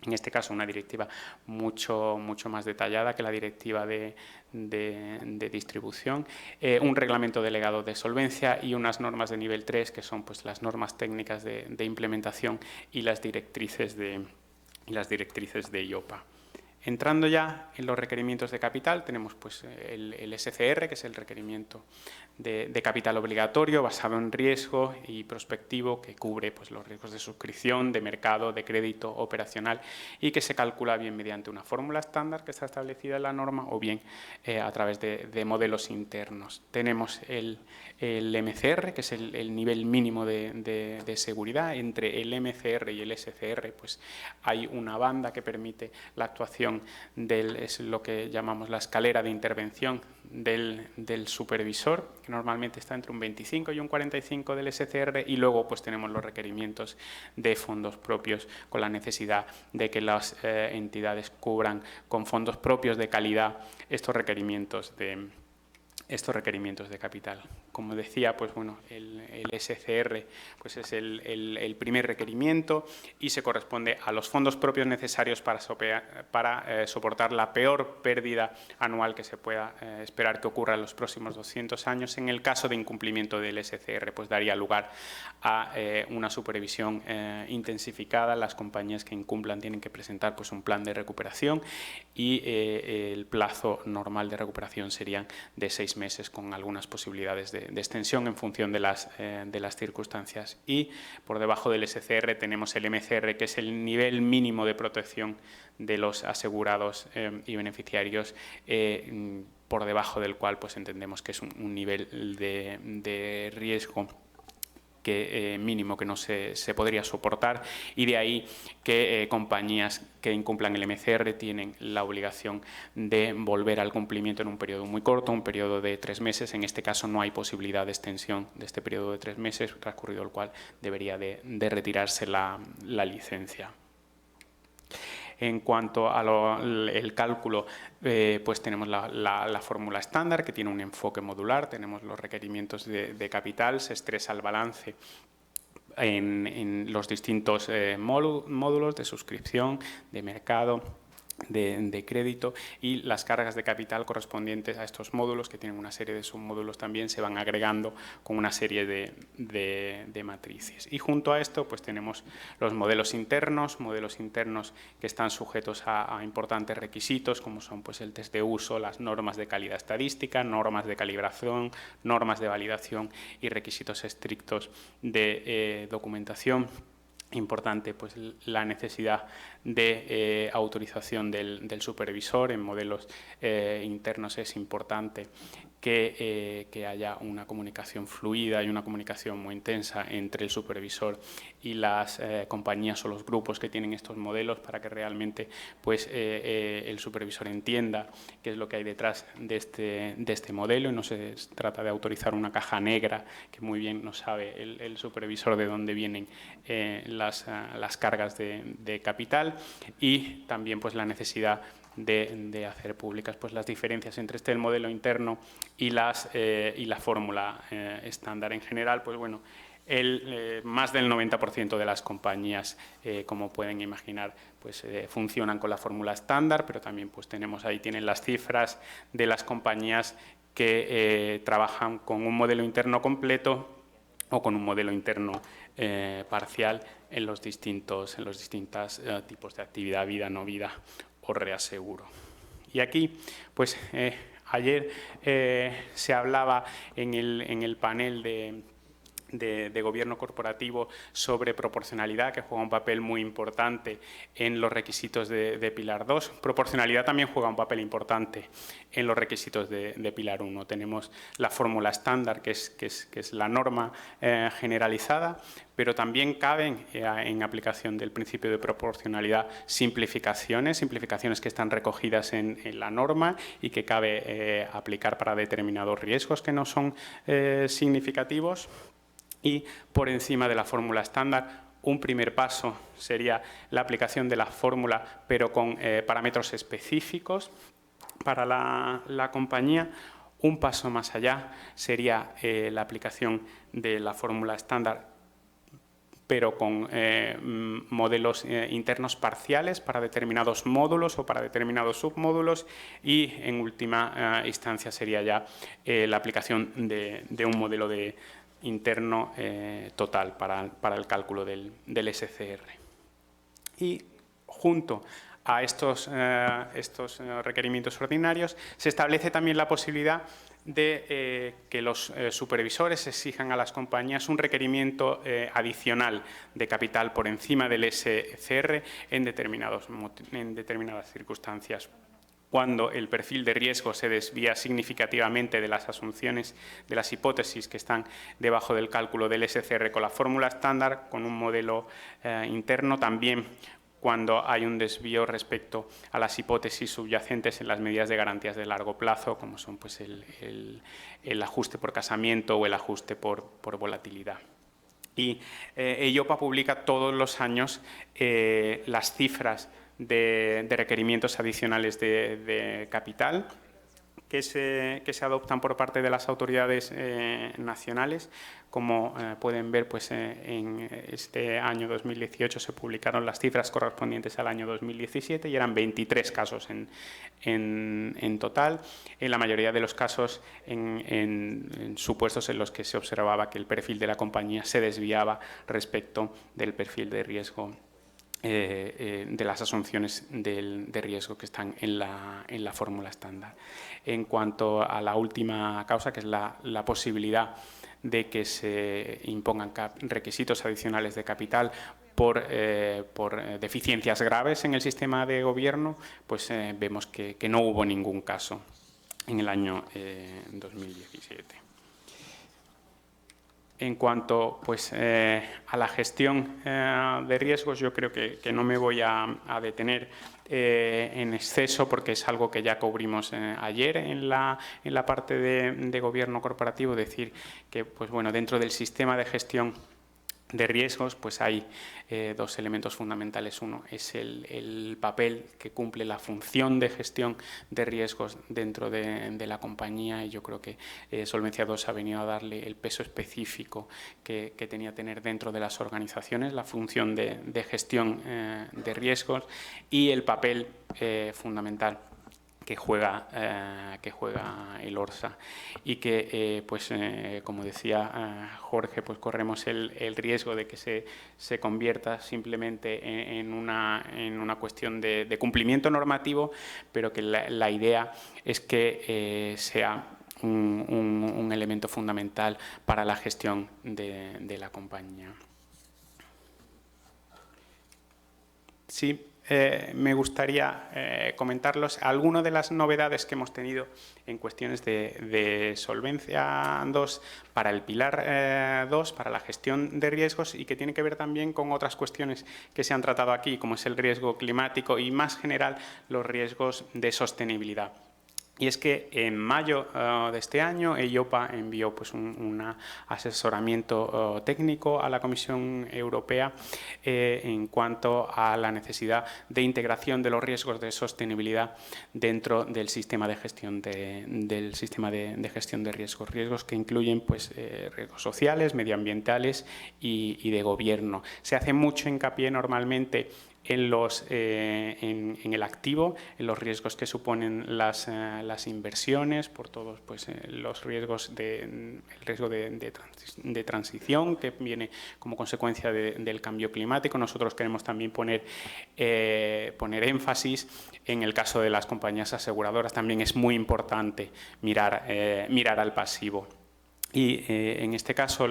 En este caso, una directiva mucho más detallada que la directiva de distribución, un reglamento delegado de solvencia y unas normas de nivel 3, que son pues, las normas técnicas de implementación y las directrices de IOPA. Entrando ya en los requerimientos de capital, tenemos pues, el SCR, que es el requerimiento de capital obligatorio basado en riesgo y prospectivo, que cubre pues, los riesgos de suscripción, de mercado, de crédito operacional y que se calcula bien mediante una fórmula estándar que está establecida en la norma o bien a través de modelos internos. Tenemos el MCR, que es el nivel mínimo de seguridad. Entre el MCR y el SCR pues, hay una banda que permite la actuación es lo que llamamos la escalera de intervención del supervisor, que normalmente está entre un 25 y un 45 del SCR, y luego pues tenemos los requerimientos de fondos propios con la necesidad de que las entidades cubran con fondos propios de calidad estos requerimientos de capital. Como decía, pues bueno, el SCR pues es el primer requerimiento y se corresponde a los fondos propios necesarios para soportar la peor pérdida anual que se pueda esperar que ocurra en los próximos 200 años. En el caso de incumplimiento del SCR, pues daría lugar a una supervisión intensificada. Las compañías que incumplan tienen que presentar pues, un plan de recuperación y el plazo normal de recuperación serían de 6 meses con algunas posibilidades de extensión en función de las circunstancias. Y por debajo del SCR tenemos el MCR, que es el nivel mínimo de protección de los asegurados y beneficiarios, por debajo del cual pues, entendemos que es un nivel de riesgo mínimo que no se podría soportar, y de ahí que compañías que incumplan el MCR tienen la obligación de volver al cumplimiento en un periodo muy corto, un periodo de 3 meses. En este caso no hay posibilidad de extensión de este periodo de 3 meses, transcurrido el cual debería de retirarse la licencia. En cuanto al cálculo, pues tenemos la fórmula estándar, que tiene un enfoque modular. Tenemos los requerimientos de capital, se estresa el balance en los distintos módulos de suscripción, de mercado, de crédito, y las cargas de capital correspondientes a estos módulos, que tienen una serie de submódulos también, se van agregando con una serie de matrices. Y junto a esto pues tenemos los modelos internos que están sujetos a importantes requisitos, como son pues el test de uso, las normas de calidad estadística, normas de calibración, normas de validación y requisitos estrictos de documentación. Importante pues la necesidad de autorización del supervisor. En modelos internos es importante que haya una comunicación fluida y una comunicación muy intensa entre el supervisor y las compañías o los grupos que tienen estos modelos, para que realmente pues, el supervisor entienda qué es lo que hay detrás de este modelo, y no se trata de autorizar una caja negra que muy bien no sabe el supervisor de dónde vienen las cargas de capital. Y también pues, la necesidad de hacer públicas pues, las diferencias entre el modelo interno y la fórmula estándar. En general, pues bueno, más del 90% de las compañías, como pueden imaginar, pues funcionan con la fórmula estándar, pero también pues tienen las cifras de las compañías que trabajan con un modelo interno completo o con un modelo interno parcial en los distintos tipos de actividad, vida, no vida o reaseguro. Y aquí, pues ayer se hablaba en el panel de gobierno corporativo sobre proporcionalidad, que juega un papel muy importante en los requisitos de Pilar 2. Proporcionalidad también juega un papel importante en los requisitos de Pilar 1. Tenemos la fórmula estándar, que es la norma generalizada, pero también caben en aplicación del principio de proporcionalidad simplificaciones que están recogidas en la norma y que cabe aplicar para determinados riesgos que no son significativos. Y por encima de la fórmula estándar, un primer paso sería la aplicación de la fórmula, pero con parámetros específicos para la compañía. Un paso más allá sería la aplicación de la fórmula estándar pero con modelos internos parciales para determinados módulos o para determinados submódulos, y en última instancia sería ya la aplicación de un modelo interno total para el cálculo del SCR. Y junto a estos requerimientos ordinarios se establece también la posibilidad de que los supervisores exijan a las compañías un requerimiento adicional de capital por encima del SCR en determinadas circunstancias. Cuando el perfil de riesgo se desvía significativamente de las asunciones, de las hipótesis que están debajo del cálculo del SCR con la fórmula estándar, con un modelo interno, también cuando hay un desvío respecto a las hipótesis subyacentes en las medidas de garantías de largo plazo, como son pues, el ajuste por casamiento o el ajuste por volatilidad. Y EIOPA publica todos los años las cifras de requerimientos adicionales de capital que se adoptan por parte de las autoridades nacionales. Como pueden ver, pues, en este año 2018 se publicaron las cifras correspondientes al año 2017 y eran 23 casos en total, en la mayoría de los casos en supuestos en los que se observaba que el perfil de la compañía se desviaba respecto del perfil de riesgo de las asunciones de riesgo que están en la fórmula estándar. En cuanto a la última causa, que es la posibilidad de que se impongan requisitos adicionales de capital por deficiencias graves en el sistema de gobierno, pues vemos que no hubo ningún caso en el año 2017. En cuanto pues, a la gestión de riesgos, yo creo que no me voy a detener en exceso, porque es algo que ya cubrimos ayer en la parte de gobierno corporativo. Decir que pues, bueno, dentro del sistema de gestión de riesgos pues hay dos elementos fundamentales. Uno es el papel que cumple la función de gestión de riesgos dentro de la compañía, y yo creo que Solvencia II ha venido a darle el peso específico que tenía que tener dentro de las organizaciones, la función de gestión de riesgos, y el papel fundamental que juega el ORSA, y que, pues, como decía Jorge, pues corremos el riesgo de que se convierta simplemente en una cuestión de cumplimiento normativo, pero que la idea es que sea un elemento fundamental para la gestión de la compañía. Sí. Me gustaría comentarlos algunas de las novedades que hemos tenido en cuestiones de Solvencia II para el Pilar 2, para la gestión de riesgos, y que tiene que ver también con otras cuestiones que se han tratado aquí, como es el riesgo climático y, más general, los riesgos de sostenibilidad. Y es que en mayo de este año EIOPA envió pues, un asesoramiento técnico a la Comisión Europea en cuanto a la necesidad de integración de los riesgos de sostenibilidad dentro del sistema de gestión de gestión de riesgos. Riesgos que incluyen pues, riesgos sociales, medioambientales y de gobierno. Se hace mucho hincapié normalmente en el activo, en los riesgos que suponen las inversiones, por todos pues, los riesgos el riesgo de transición que viene como consecuencia del cambio climático. Nosotros queremos también poner énfasis en el caso de las compañías aseguradoras. También es muy importante mirar al pasivo. Y en este caso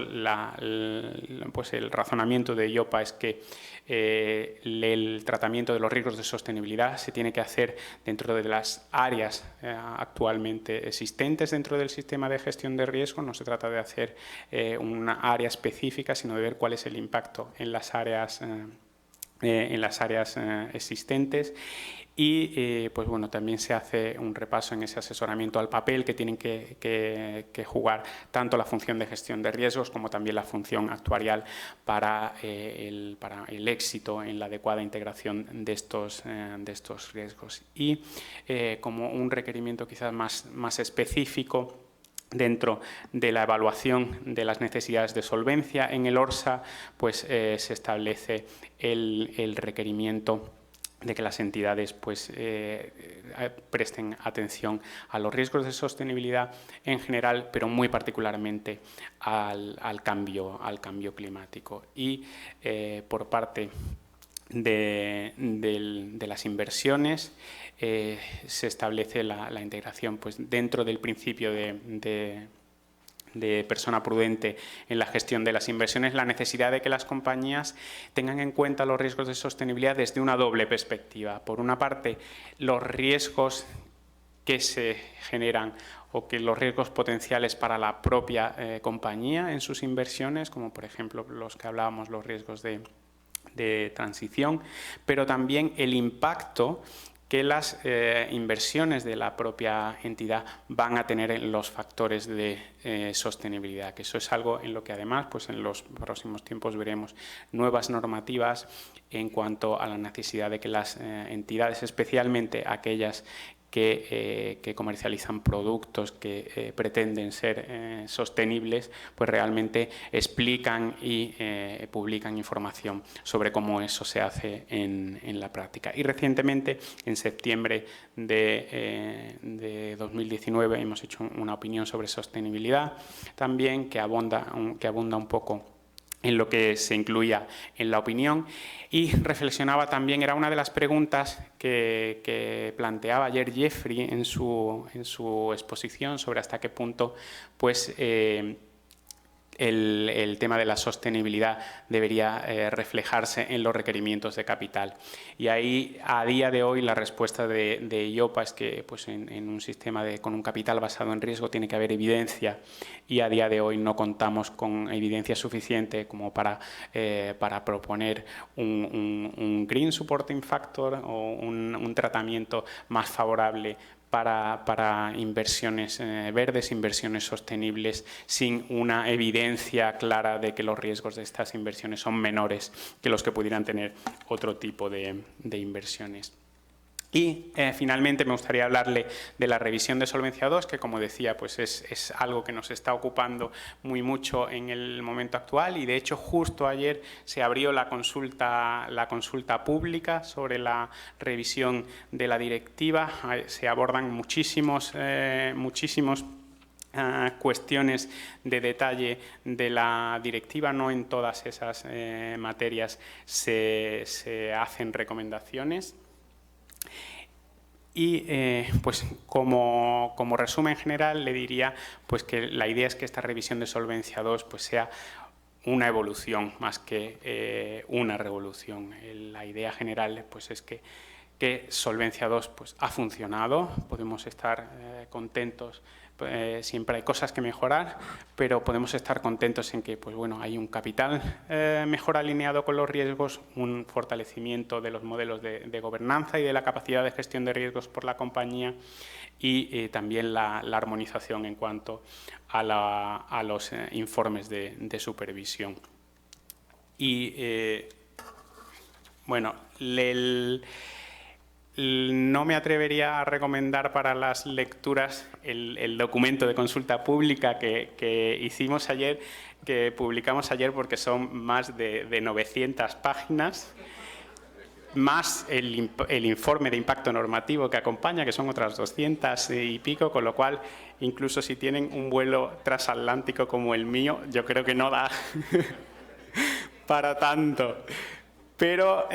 pues el razonamiento de EIOPA es que el tratamiento de los riesgos de sostenibilidad se tiene que hacer dentro de las áreas actualmente existentes dentro del sistema de gestión de riesgo. No se trata de hacer una área específica, sino de ver cuál es el impacto en las áreas existentes. Y pues bueno, también se hace un repaso en ese asesoramiento al papel que tienen que jugar tanto la función de gestión de riesgos como también la función actuarial para el éxito en la adecuada integración de estos riesgos. Y como un requerimiento quizás más específico Dentro de la evaluación de las necesidades de solvencia en el ORSA, pues se establece el requerimiento de que las entidades pues, presten atención a los riesgos de sostenibilidad en general, pero muy particularmente al cambio climático. Y por parte de las inversiones se establece la integración pues, dentro del principio de persona prudente en la gestión de las inversiones, la necesidad de que las compañías tengan en cuenta los riesgos de sostenibilidad desde una doble perspectiva. Por una parte, los riesgos que se generan o que los riesgos potenciales para la propia compañía en sus inversiones, como por ejemplo los que hablábamos, los riesgos de transición, pero también el impacto que las inversiones de la propia entidad van a tener en los factores de sostenibilidad, que eso es algo en lo que además pues en los próximos tiempos veremos nuevas normativas en cuanto a la necesidad de que las entidades, especialmente aquellas que comercializan productos que pretenden ser sostenibles, pues realmente explican y publican información sobre cómo eso se hace en la práctica. Y recientemente, en septiembre de 2019, hemos hecho una opinión sobre sostenibilidad también que abunda un poco en lo que se incluía en la opinión, y reflexionaba también, era una de las preguntas que planteaba ayer Jeffrey en su exposición sobre hasta qué punto pues, el tema de la sostenibilidad debería reflejarse en los requerimientos de capital. Y ahí, a día de hoy, la respuesta de IOPA es que pues, en un sistema con un capital basado en riesgo tiene que haber evidencia, y a día de hoy no contamos con evidencia suficiente como para proponer un Green Supporting Factor o un tratamiento más favorable para inversiones verdes, inversiones sostenibles, sin una evidencia clara de que los riesgos de estas inversiones son menores que los que pudieran tener otro tipo de inversiones. Y finalmente me gustaría hablarle de la revisión de Solvencia II, que como decía pues es algo que nos está ocupando mucho en el momento actual, y de hecho justo ayer se abrió la consulta pública sobre la revisión de la directiva. Se abordan muchísimos cuestiones de detalle de la directiva, no en todas esas materias se hacen recomendaciones. Y pues como resumen general le diría pues que la idea es que esta revisión de Solvencia II pues sea una evolución más que una revolución. La idea general pues es que Solvencia II pues ha funcionado, podemos estar contentos. Siempre hay cosas que mejorar, pero podemos estar contentos en que pues bueno, hay un capital mejor alineado con los riesgos, un fortalecimiento de los modelos de gobernanza y de la capacidad de gestión de riesgos por la compañía, y también la armonización en cuanto a los informes de supervisión. Y bueno, no me atrevería a recomendar para las lecturas el documento de consulta pública que hicimos ayer, que publicamos ayer, porque son más de 900 páginas, más el informe de impacto normativo que acompaña, que son otras 200 y pico, con lo cual, incluso si tienen un vuelo transatlántico como el mío, yo creo que no da para tanto. Pero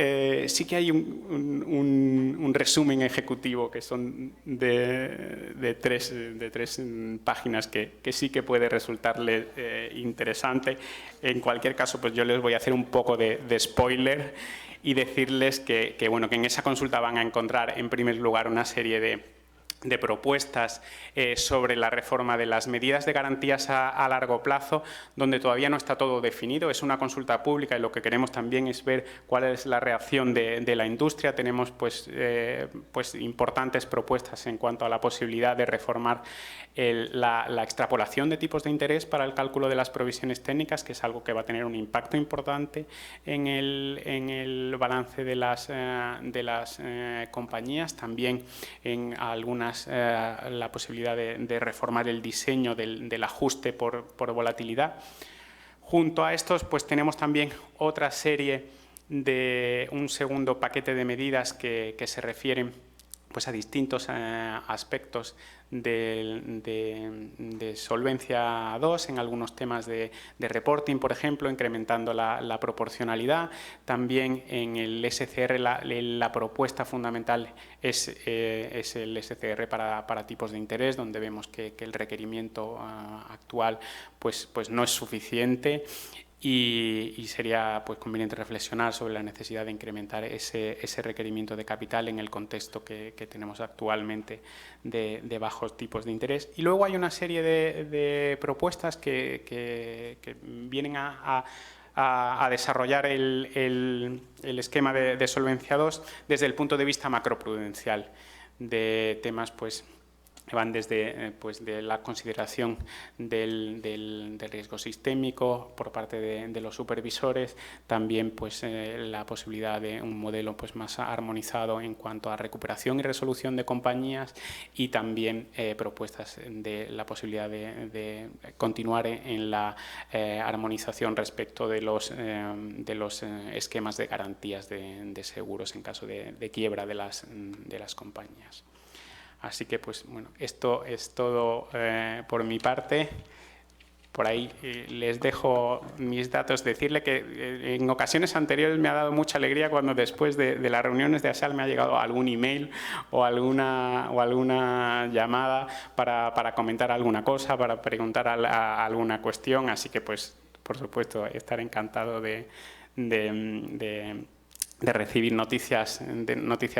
sí que hay un resumen ejecutivo que son de tres páginas que sí que puede resultarle interesante. En cualquier caso, pues yo les voy a hacer un poco de spoiler y decirles que en esa consulta van a encontrar, en primer lugar, una serie de propuestas sobre la reforma de las medidas de garantías a largo plazo, donde todavía no está todo definido. Es una consulta pública y lo que queremos también es ver cuál es la reacción de la industria. Tenemos pues importantes propuestas en cuanto a la posibilidad de reformar la extrapolación de tipos de interés para el cálculo de las provisiones técnicas, que es algo que va a tener un impacto importante en el balance de las compañías, también en algunas la posibilidad de reformar el diseño del ajuste por volatilidad. Junto a estos, pues tenemos también otra serie de un segundo paquete de medidas que se refieren pues a distintos aspectos de solvencia 2, en algunos temas de reporting, por ejemplo, incrementando la proporcionalidad. También en el SCR la propuesta fundamental es el SCR para tipos de interés, donde vemos que el requerimiento actual pues no es suficiente. Y sería pues conveniente reflexionar sobre la necesidad de incrementar ese requerimiento de capital en el contexto que tenemos actualmente de bajos tipos de interés. Y luego hay una serie de propuestas que vienen a desarrollar el esquema de Solvencia II desde el punto de vista macroprudencial, de temas pues que van desde de la consideración del riesgo sistémico por parte de los supervisores, también pues la posibilidad de un modelo pues más armonizado en cuanto a recuperación y resolución de compañías, y también propuestas de la posibilidad de continuar en la armonización respecto de los esquemas de garantías de seguros en caso de quiebra de las compañías. Así que, pues bueno, esto es todo por mi parte. Por ahí les dejo mis datos. Decirle que en ocasiones anteriores me ha dado mucha alegría cuando después de las reuniones de ASAL me ha llegado algún email o alguna llamada para comentar alguna cosa, para preguntar alguna cuestión. Así que, pues, por supuesto, estaré encantado de recibir noticias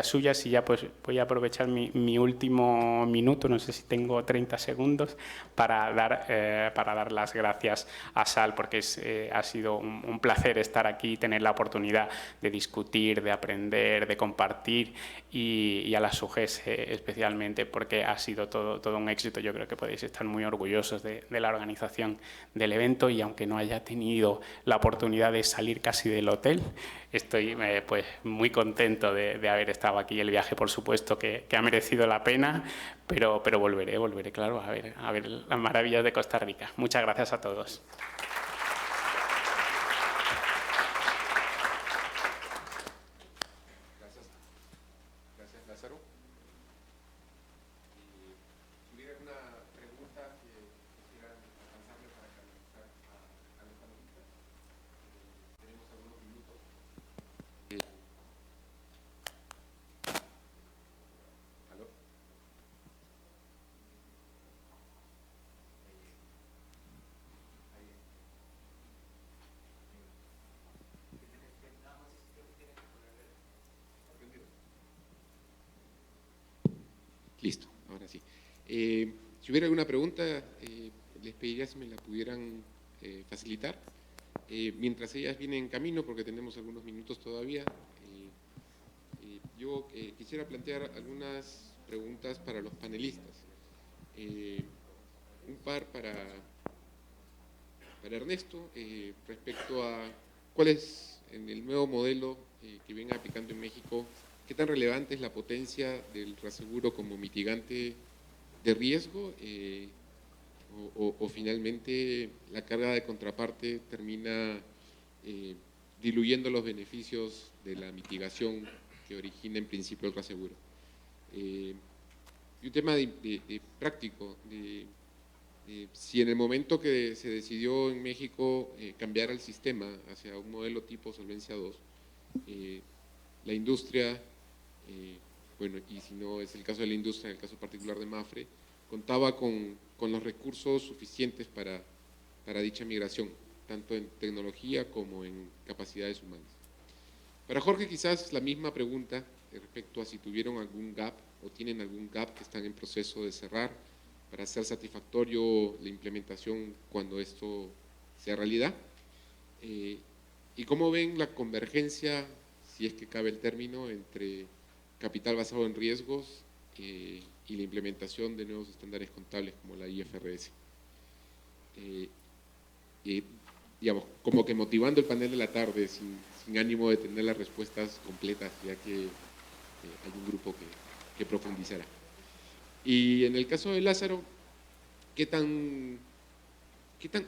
suyas. Y ya pues voy a aprovechar mi último minuto, no sé si tengo 30 segundos, para dar las gracias a SAL, porque ha sido un placer estar aquí, tener la oportunidad de discutir, de aprender, de compartir, y a la SUGES especialmente, porque ha sido todo un éxito. Yo creo que podéis estar muy orgullosos de la organización del evento, y aunque no haya tenido la oportunidad de salir casi del hotel, estoy pues muy contento de haber estado aquí. El viaje, por supuesto, que ha merecido la pena, pero volveré, claro, a ver las maravillas de Costa Rica. Muchas gracias a todos. Gracias, Lázaro. Si hubiera alguna pregunta que quisieran lanzarle para canalizar a los panelistas, tenemos algunos minutos. ¿Aló? Listo, ahora sí. Si hubiera alguna pregunta, les pediría si me la pudieran facilitar. Mientras ellas vienen en camino, porque tenemos algunos minutos todavía, yo quisiera plantear algunas preguntas para los panelistas. Un par para Ernesto, respecto a cuál es, en el nuevo modelo que viene aplicando en México, qué tan relevante es la potencia del reaseguro como mitigante de riesgo, o finalmente la carga de contraparte termina diluyendo los beneficios de la mitigación que origina en principio el reaseguro. Y un tema práctico, si en el momento que se decidió en México cambiar el sistema hacia un modelo tipo Solvencia II, la industria, bueno, y si no es el caso de la industria, en el caso particular de Mapfre, contaba con los recursos suficientes para dicha migración, tanto en tecnología como en capacidades humanas. Para Jorge, quizás la misma pregunta respecto a si tuvieron algún gap o tienen algún gap que están en proceso de cerrar para hacer satisfactorio la implementación cuando esto sea realidad. ¿Y cómo ven la convergencia, si es que cabe el término, entre capital basado en riesgos y la implementación de nuevos estándares contables como la IFRS? Digamos, como que motivando el panel de la tarde, sin ánimo de tener las respuestas completas, ya que hay un grupo que profundizará. Y en el caso de Lázaro,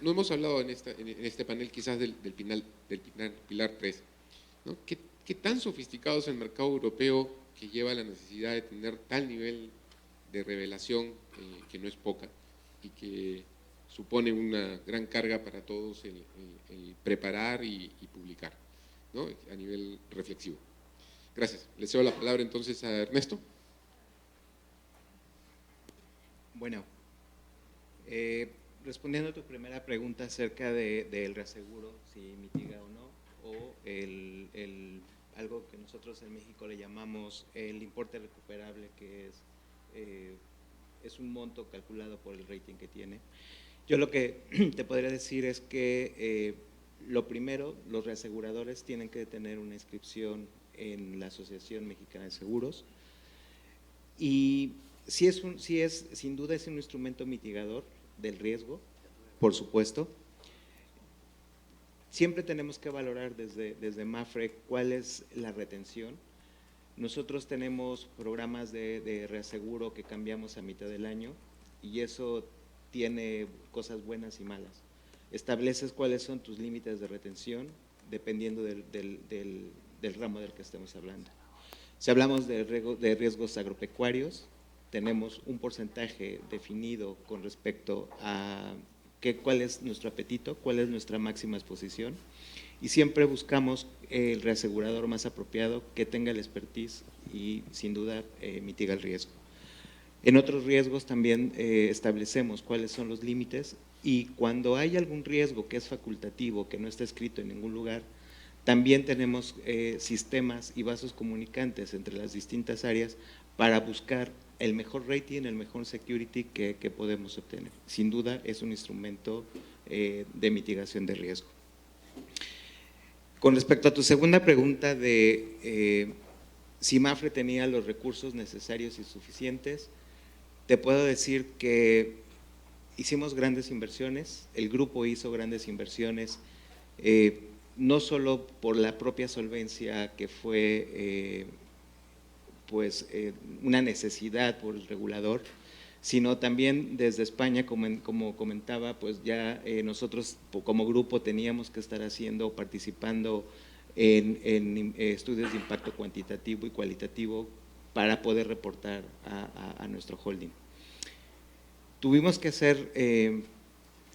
no hemos hablado en este panel quizás del pilar 3, ¿no? ¿Qué tan sofisticado es el mercado europeo que lleva a la necesidad de tener tal nivel de revelación, que no es poca, y que supone una gran carga para todos el preparar y publicar, ¿no? A nivel reflexivo? Gracias. Le cedo la palabra entonces a Ernesto. Bueno, respondiendo a tu primera pregunta acerca del reaseguro, si mitiga o no, o algo que nosotros en México le llamamos el importe recuperable, que es un monto calculado por el rating que tiene. Yo lo que te podría decir es que lo primero, los reaseguradores tienen que tener una inscripción en la Asociación Mexicana de Seguros, y sin duda es un instrumento mitigador del riesgo, por supuesto. Siempre tenemos que valorar desde MAPFRE cuál es la retención. Nosotros tenemos programas de reaseguro que cambiamos a mitad del año, y eso tiene cosas buenas y malas. Estableces cuáles son tus límites de retención dependiendo del ramo del que estemos hablando. Si hablamos de riesgos agropecuarios, tenemos un porcentaje definido con respecto a cuál es nuestro apetito, cuál es nuestra máxima exposición, y siempre buscamos el reasegurador más apropiado que tenga el expertise y sin duda mitiga el riesgo. En otros riesgos también establecemos cuáles son los límites, y cuando hay algún riesgo que es facultativo, que no está escrito en ningún lugar, también tenemos sistemas y vasos comunicantes entre las distintas áreas para buscar el mejor rating, el mejor security que podemos obtener. Sin duda es un instrumento de mitigación de riesgo. Con respecto a tu segunda pregunta de si MAPFRE tenía los recursos necesarios y suficientes, te puedo decir que hicimos grandes inversiones, el grupo hizo grandes inversiones, no solo por la propia solvencia que fue una necesidad por el regulador, sino también desde España, como comentaba, pues ya nosotros como grupo teníamos que estar participando en estudios de impacto cuantitativo y cualitativo para poder reportar a nuestro holding. Tuvimos que hacer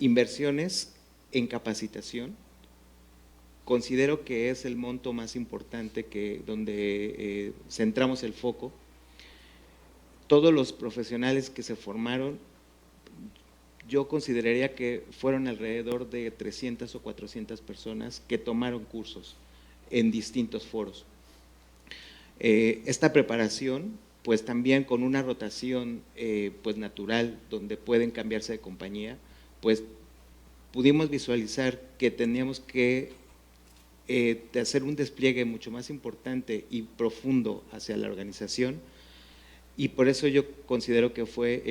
inversiones en capacitación. Considero que es el monto más importante donde centramos el foco. Todos los profesionales que se formaron, yo consideraría que fueron alrededor de 300 o 400 personas que tomaron cursos en distintos foros. Esta preparación, pues también con una rotación pues natural, donde pueden cambiarse de compañía, pues pudimos visualizar que teníamos que de hacer un despliegue mucho más importante y profundo hacia la organización, y por eso yo considero que fue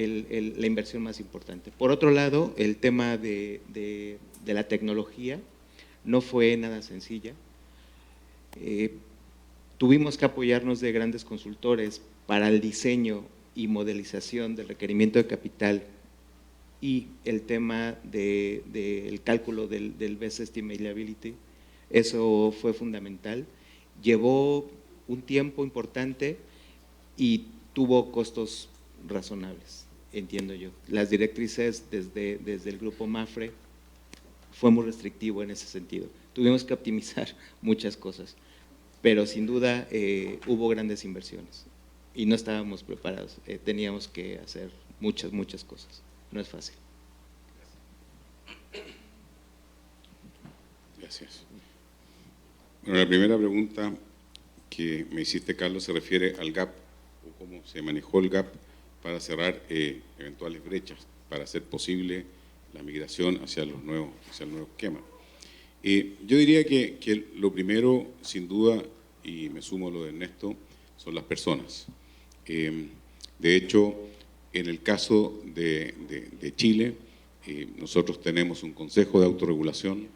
la inversión más importante. Por otro lado, el tema de la tecnología no fue nada sencilla. Tuvimos que apoyarnos de grandes consultores para el diseño y modelización del requerimiento de capital y el tema del cálculo del Best Estimate Liability. Eso fue fundamental, llevó un tiempo importante y tuvo costos razonables, entiendo yo. Las directrices desde el grupo MAPFRE fue muy restrictivo en ese sentido. Tuvimos que optimizar muchas cosas, pero sin duda hubo grandes inversiones y no estábamos preparados, teníamos que hacer muchas cosas, no es fácil. Gracias. Bueno, la primera pregunta que me hiciste, Carlos, se refiere al gap, o cómo se manejó el gap para cerrar eventuales brechas, para hacer posible la migración hacia el nuevo esquema. Yo diría que lo primero, sin duda, y me sumo a lo de Ernesto, son las personas. De hecho, en el caso de Chile, nosotros tenemos un consejo de autorregulación,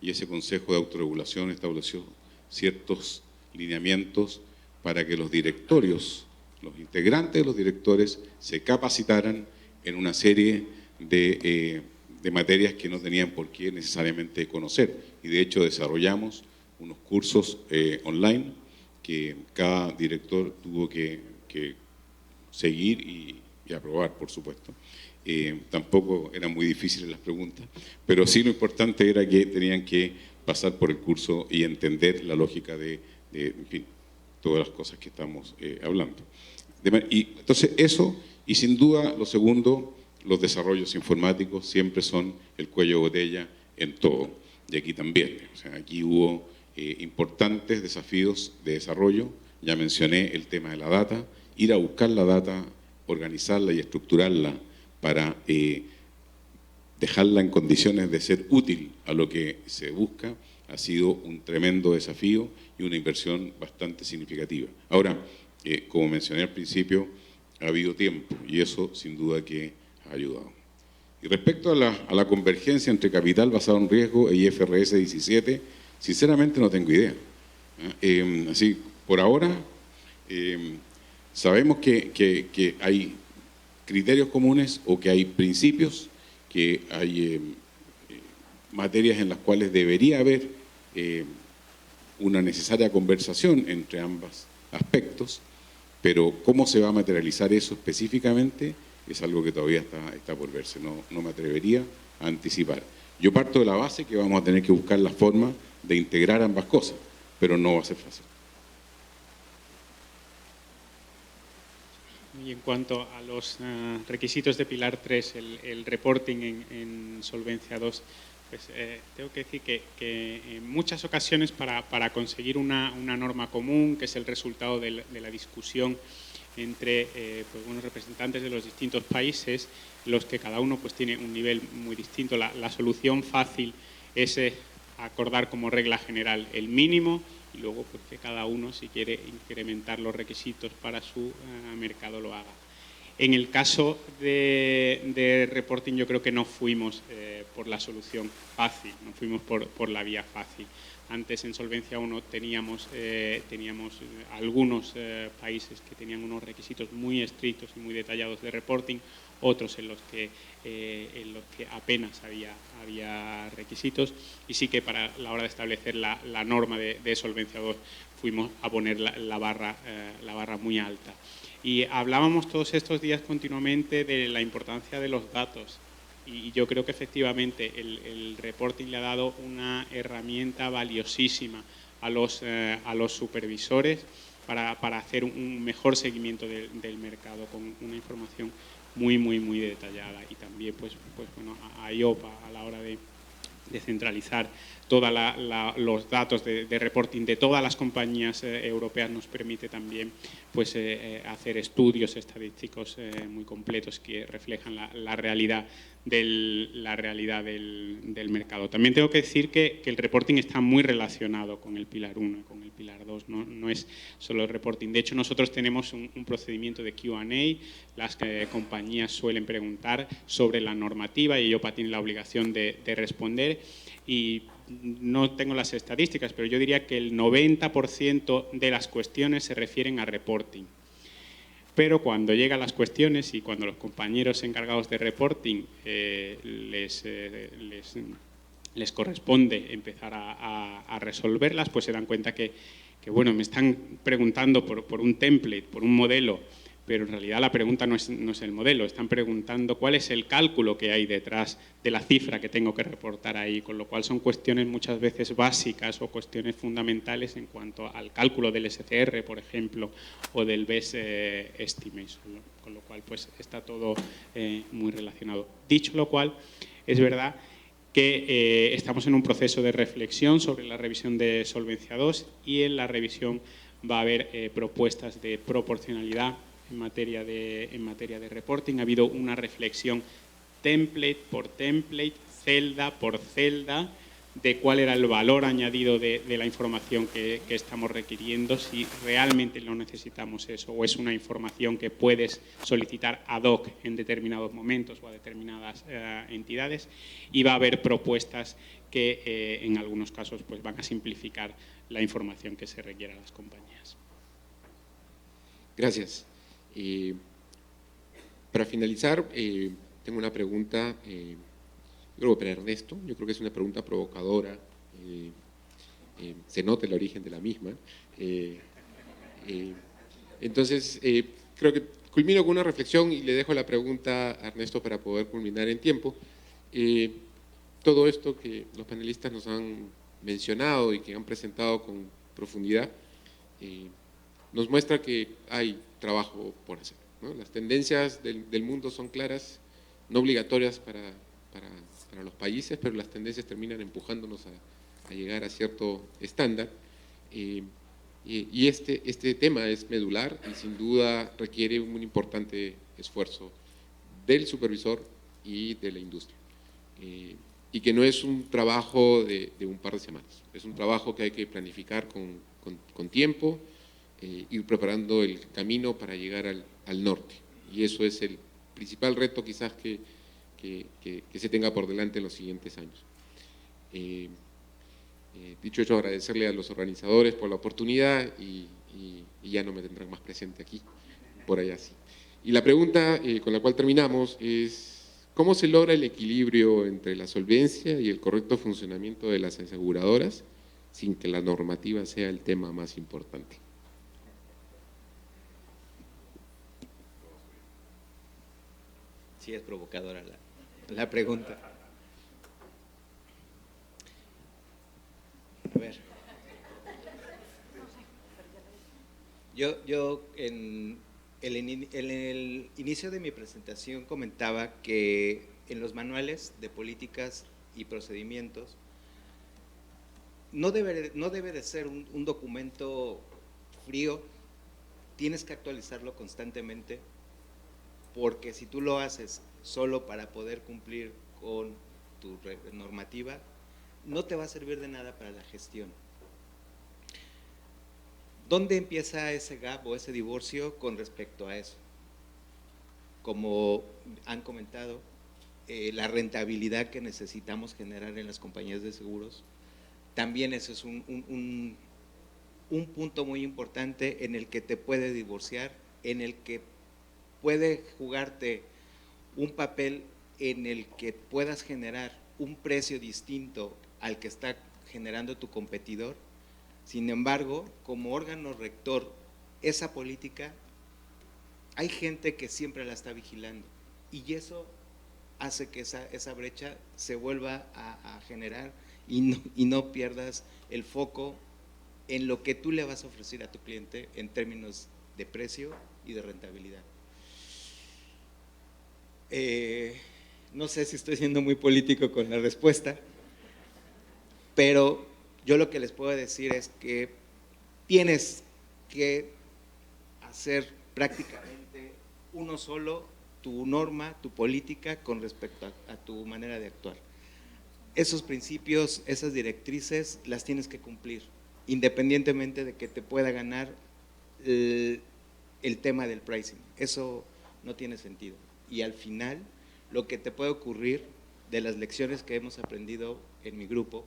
y ese Consejo de Autorregulación estableció ciertos lineamientos para que los directorios los integrantes de los directores se capacitaran en una serie de materias que no tenían por qué necesariamente conocer. Y de hecho desarrollamos unos cursos online que cada director tuvo que seguir y aprobar, por supuesto. Tampoco eran muy difíciles las preguntas, pero sí lo importante era que tenían que pasar por el curso y entender la lógica de en fin, todas las cosas que estamos hablando. Y entonces eso, y sin duda lo segundo, los desarrollos informáticos siempre son el cuello de botella en todo, y aquí también. O sea, aquí hubo importantes desafíos de desarrollo, ya mencioné el tema de la data, ir a buscar la data, organizarla y estructurarla para dejarla en condiciones de ser útil a lo que se busca, ha sido un tremendo desafío y una inversión bastante significativa. Ahora, como mencioné al principio, ha habido tiempo y eso sin duda que ha ayudado. Y respecto a la convergencia entre capital basado en riesgo e IFRS 17, sinceramente no tengo idea. Así, por ahora, sabemos que hay criterios comunes o que hay principios, que hay materias en las cuales debería haber una necesaria conversación entre ambos aspectos, pero cómo se va a materializar eso específicamente es algo que todavía está por verse, no me atrevería a anticipar. Yo parto de la base que vamos a tener que buscar la forma de integrar ambas cosas, pero no va a ser fácil. Y en cuanto a los requisitos de Pilar 3, el reporting en Solvencia 2, pues tengo que decir que en muchas ocasiones para conseguir una norma común, que es el resultado de la discusión entre pues, unos representantes de los distintos países, los que cada uno pues, tiene un nivel muy distinto, la solución fácil es acordar como regla general el mínimo y luego pues, que cada uno, si quiere incrementar los requisitos para su mercado, lo haga. En el caso de reporting yo creo que no fuimos por la solución fácil, no fuimos por la vía fácil. Antes en Solvencia 1 teníamos algunos países que tenían unos requisitos muy estrictos y muy detallados de reporting, otros en los que apenas había requisitos, y sí que para la hora de establecer la norma de Solvencia 2 fuimos a poner la barra muy alta. Y hablábamos todos estos días continuamente de la importancia de los datos. Y yo creo que efectivamente el reporting le ha dado una herramienta valiosísima a los supervisores para hacer un mejor seguimiento del mercado con una información muy detallada. Y también pues bueno, a IOPA a la hora de centralizar todos los datos de reporting de todas las compañías europeas nos permite también pues, hacer estudios estadísticos muy completos que reflejan la realidad del mercado. También tengo que decir que el reporting está muy relacionado con el Pilar 1 y con el Pilar 2, no es solo el reporting. De hecho, nosotros tenemos un procedimiento de Q&A, las compañías suelen preguntar sobre la normativa y IOPA tiene la obligación de responder. Y no tengo las estadísticas, pero yo diría que el 90% de las cuestiones se refieren a reporting. Pero cuando llegan las cuestiones y cuando los compañeros encargados de reporting les corresponde empezar a resolverlas, pues se dan cuenta que bueno, me están preguntando por un template, por un modelo, pero en realidad la pregunta no es el modelo, están preguntando cuál es el cálculo que hay detrás de la cifra que tengo que reportar ahí, con lo cual son cuestiones muchas veces básicas o cuestiones fundamentales en cuanto al cálculo del SCR, por ejemplo, o del Best Estimation, con lo cual pues está todo muy relacionado. Dicho lo cual, es verdad que estamos en un proceso de reflexión sobre la revisión de Solvencia 2 y en la revisión va a haber propuestas de proporcionalidad en materia de reporting. Ha habido una reflexión template por template, celda por celda, de cuál era el valor añadido de la información que estamos requiriendo, si realmente no necesitamos eso o es una información que puedes solicitar ad hoc en determinados momentos o a determinadas entidades, y va a haber propuestas que en algunos casos pues, van a simplificar la información que se requiere a las compañías. Gracias. Para finalizar, tengo una pregunta, creo para Ernesto, yo creo que es una pregunta provocadora, se nota el origen de la misma. Entonces, creo que culmino con una reflexión y le dejo la pregunta a Ernesto para poder culminar en tiempo. Todo esto que los panelistas nos han mencionado y que han presentado con profundidad, nos muestra que hay trabajo por hacer, ¿no? Las tendencias del mundo son claras, no obligatorias para los países, pero las tendencias terminan empujándonos a llegar a cierto estándar. Y este tema es medular y sin duda requiere un importante esfuerzo del supervisor y de la industria. Y que no es un trabajo de un par de semanas, es un trabajo que hay que planificar con tiempo, ir preparando el camino para llegar al norte. Y eso es el principal reto quizás que se tenga por delante en los siguientes años. Dicho eso, agradecerle a los organizadores por la oportunidad y ya no me tendrán más presente aquí, por allá sí. Y la pregunta con la cual terminamos es, ¿cómo se logra el equilibrio entre la solvencia y el correcto funcionamiento de las aseguradoras sin que la normativa sea el tema más importante? Sí, es provocadora la pregunta. A ver. Yo en el inicio de mi presentación comentaba que en los manuales de políticas y procedimientos no debe de ser un documento frío, tienes que actualizarlo constantemente, porque si tú lo haces solo para poder cumplir con tu normativa, no te va a servir de nada para la gestión. ¿Dónde empieza ese gap o ese divorcio con respecto a eso? Como han comentado, la rentabilidad que necesitamos generar en las compañías de seguros, también eso es un punto muy importante en el que te puede divorciar, en el que puede jugarte un papel en el que puedas generar un precio distinto al que está generando tu competidor. Sin embargo, como órgano rector, esa política, hay gente que siempre la está vigilando y eso hace que esa brecha se vuelva a generar y no pierdas el foco en lo que tú le vas a ofrecer a tu cliente en términos de precio y de rentabilidad. No sé si estoy siendo muy político con la respuesta, pero yo lo que les puedo decir es que tienes que hacer prácticamente uno solo tu norma, tu política con respecto a tu manera de actuar. Esos principios, esas directrices las tienes que cumplir, independientemente de que te pueda ganar el tema del pricing. Eso no tiene sentido. Y al final, lo que te puede ocurrir de las lecciones que hemos aprendido en mi grupo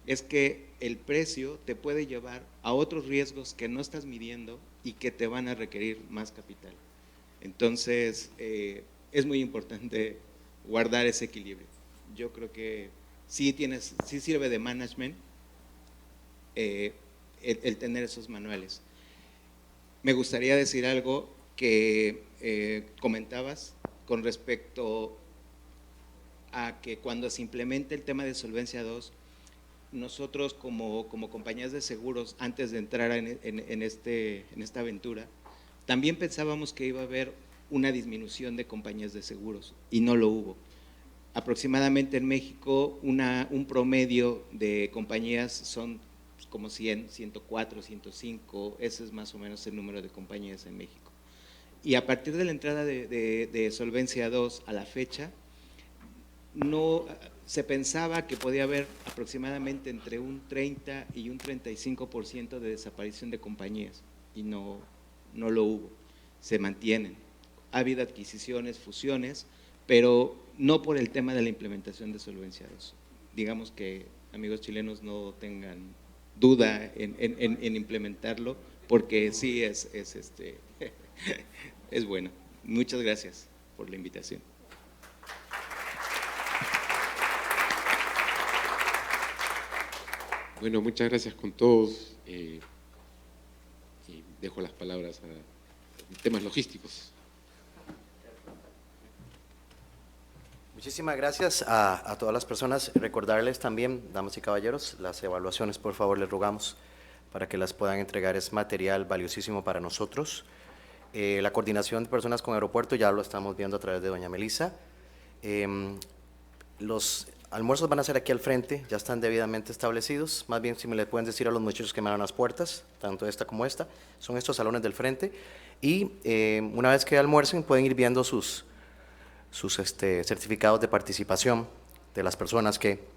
es que el precio te puede llevar a otros riesgos que no estás midiendo y que te van a requerir más capital. Entonces, es muy importante guardar ese equilibrio. Yo creo que sí sirve de management el tener esos manuales. Me gustaría decir algo que comentabas con respecto a que cuando se implemente el tema de Solvencia II, nosotros como compañías de seguros, antes de entrar en esta aventura, también pensábamos que iba a haber una disminución de compañías de seguros y no lo hubo. Aproximadamente en México un promedio de compañías son como 100, 104, 105, ese es más o menos el número de compañías en México. Y a partir de la entrada de Solvencia II a la fecha, no se pensaba que podía haber aproximadamente entre un 30 y un 35% de desaparición de compañías y no lo hubo, se mantienen. Ha habido adquisiciones, fusiones, pero no por el tema de la implementación de Solvencia II. Digamos que, amigos chilenos, no tengan duda en implementarlo, porque sí es es bueno. Muchas gracias por la invitación. Bueno, muchas gracias con todos. Y dejo las palabras a temas logísticos. Muchísimas gracias a todas las personas. Recordarles también, damas y caballeros, las evaluaciones, por favor, les rogamos para que las puedan entregar. Es material valiosísimo para nosotros. La coordinación de personas con aeropuerto ya lo estamos viendo a través de doña Melissa. Los almuerzos van a ser aquí al frente, ya están debidamente establecidos. Más bien, si me le pueden decir a los muchachos que me abran las puertas, tanto esta como esta, son estos salones del frente. Y una vez que almuercen, pueden ir viendo sus certificados de participación de las personas que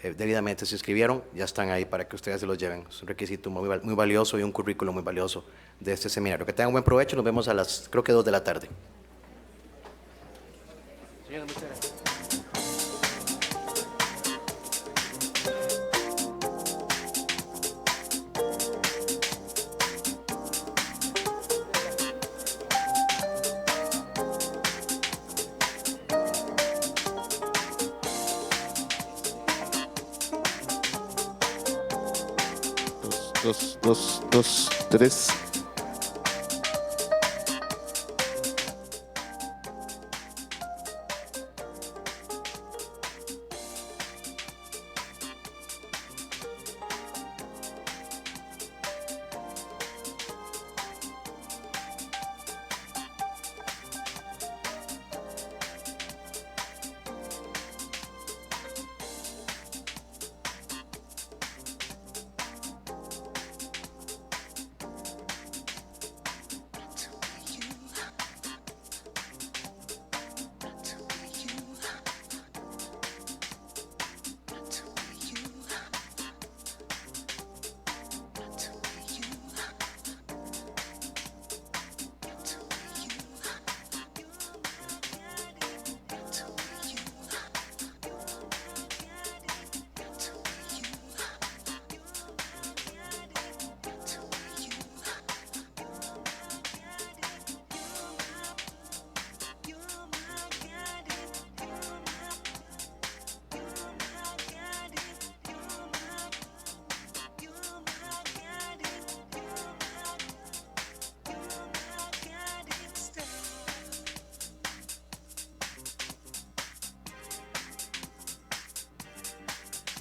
debidamente se inscribieron, ya están ahí para que ustedes se los lleven. Es un requisito muy valioso y un currículo muy valioso de este seminario. Que tengan buen provecho, nos vemos a las, creo que 2 de la tarde. Señora, muchas gracias. Dos, tres.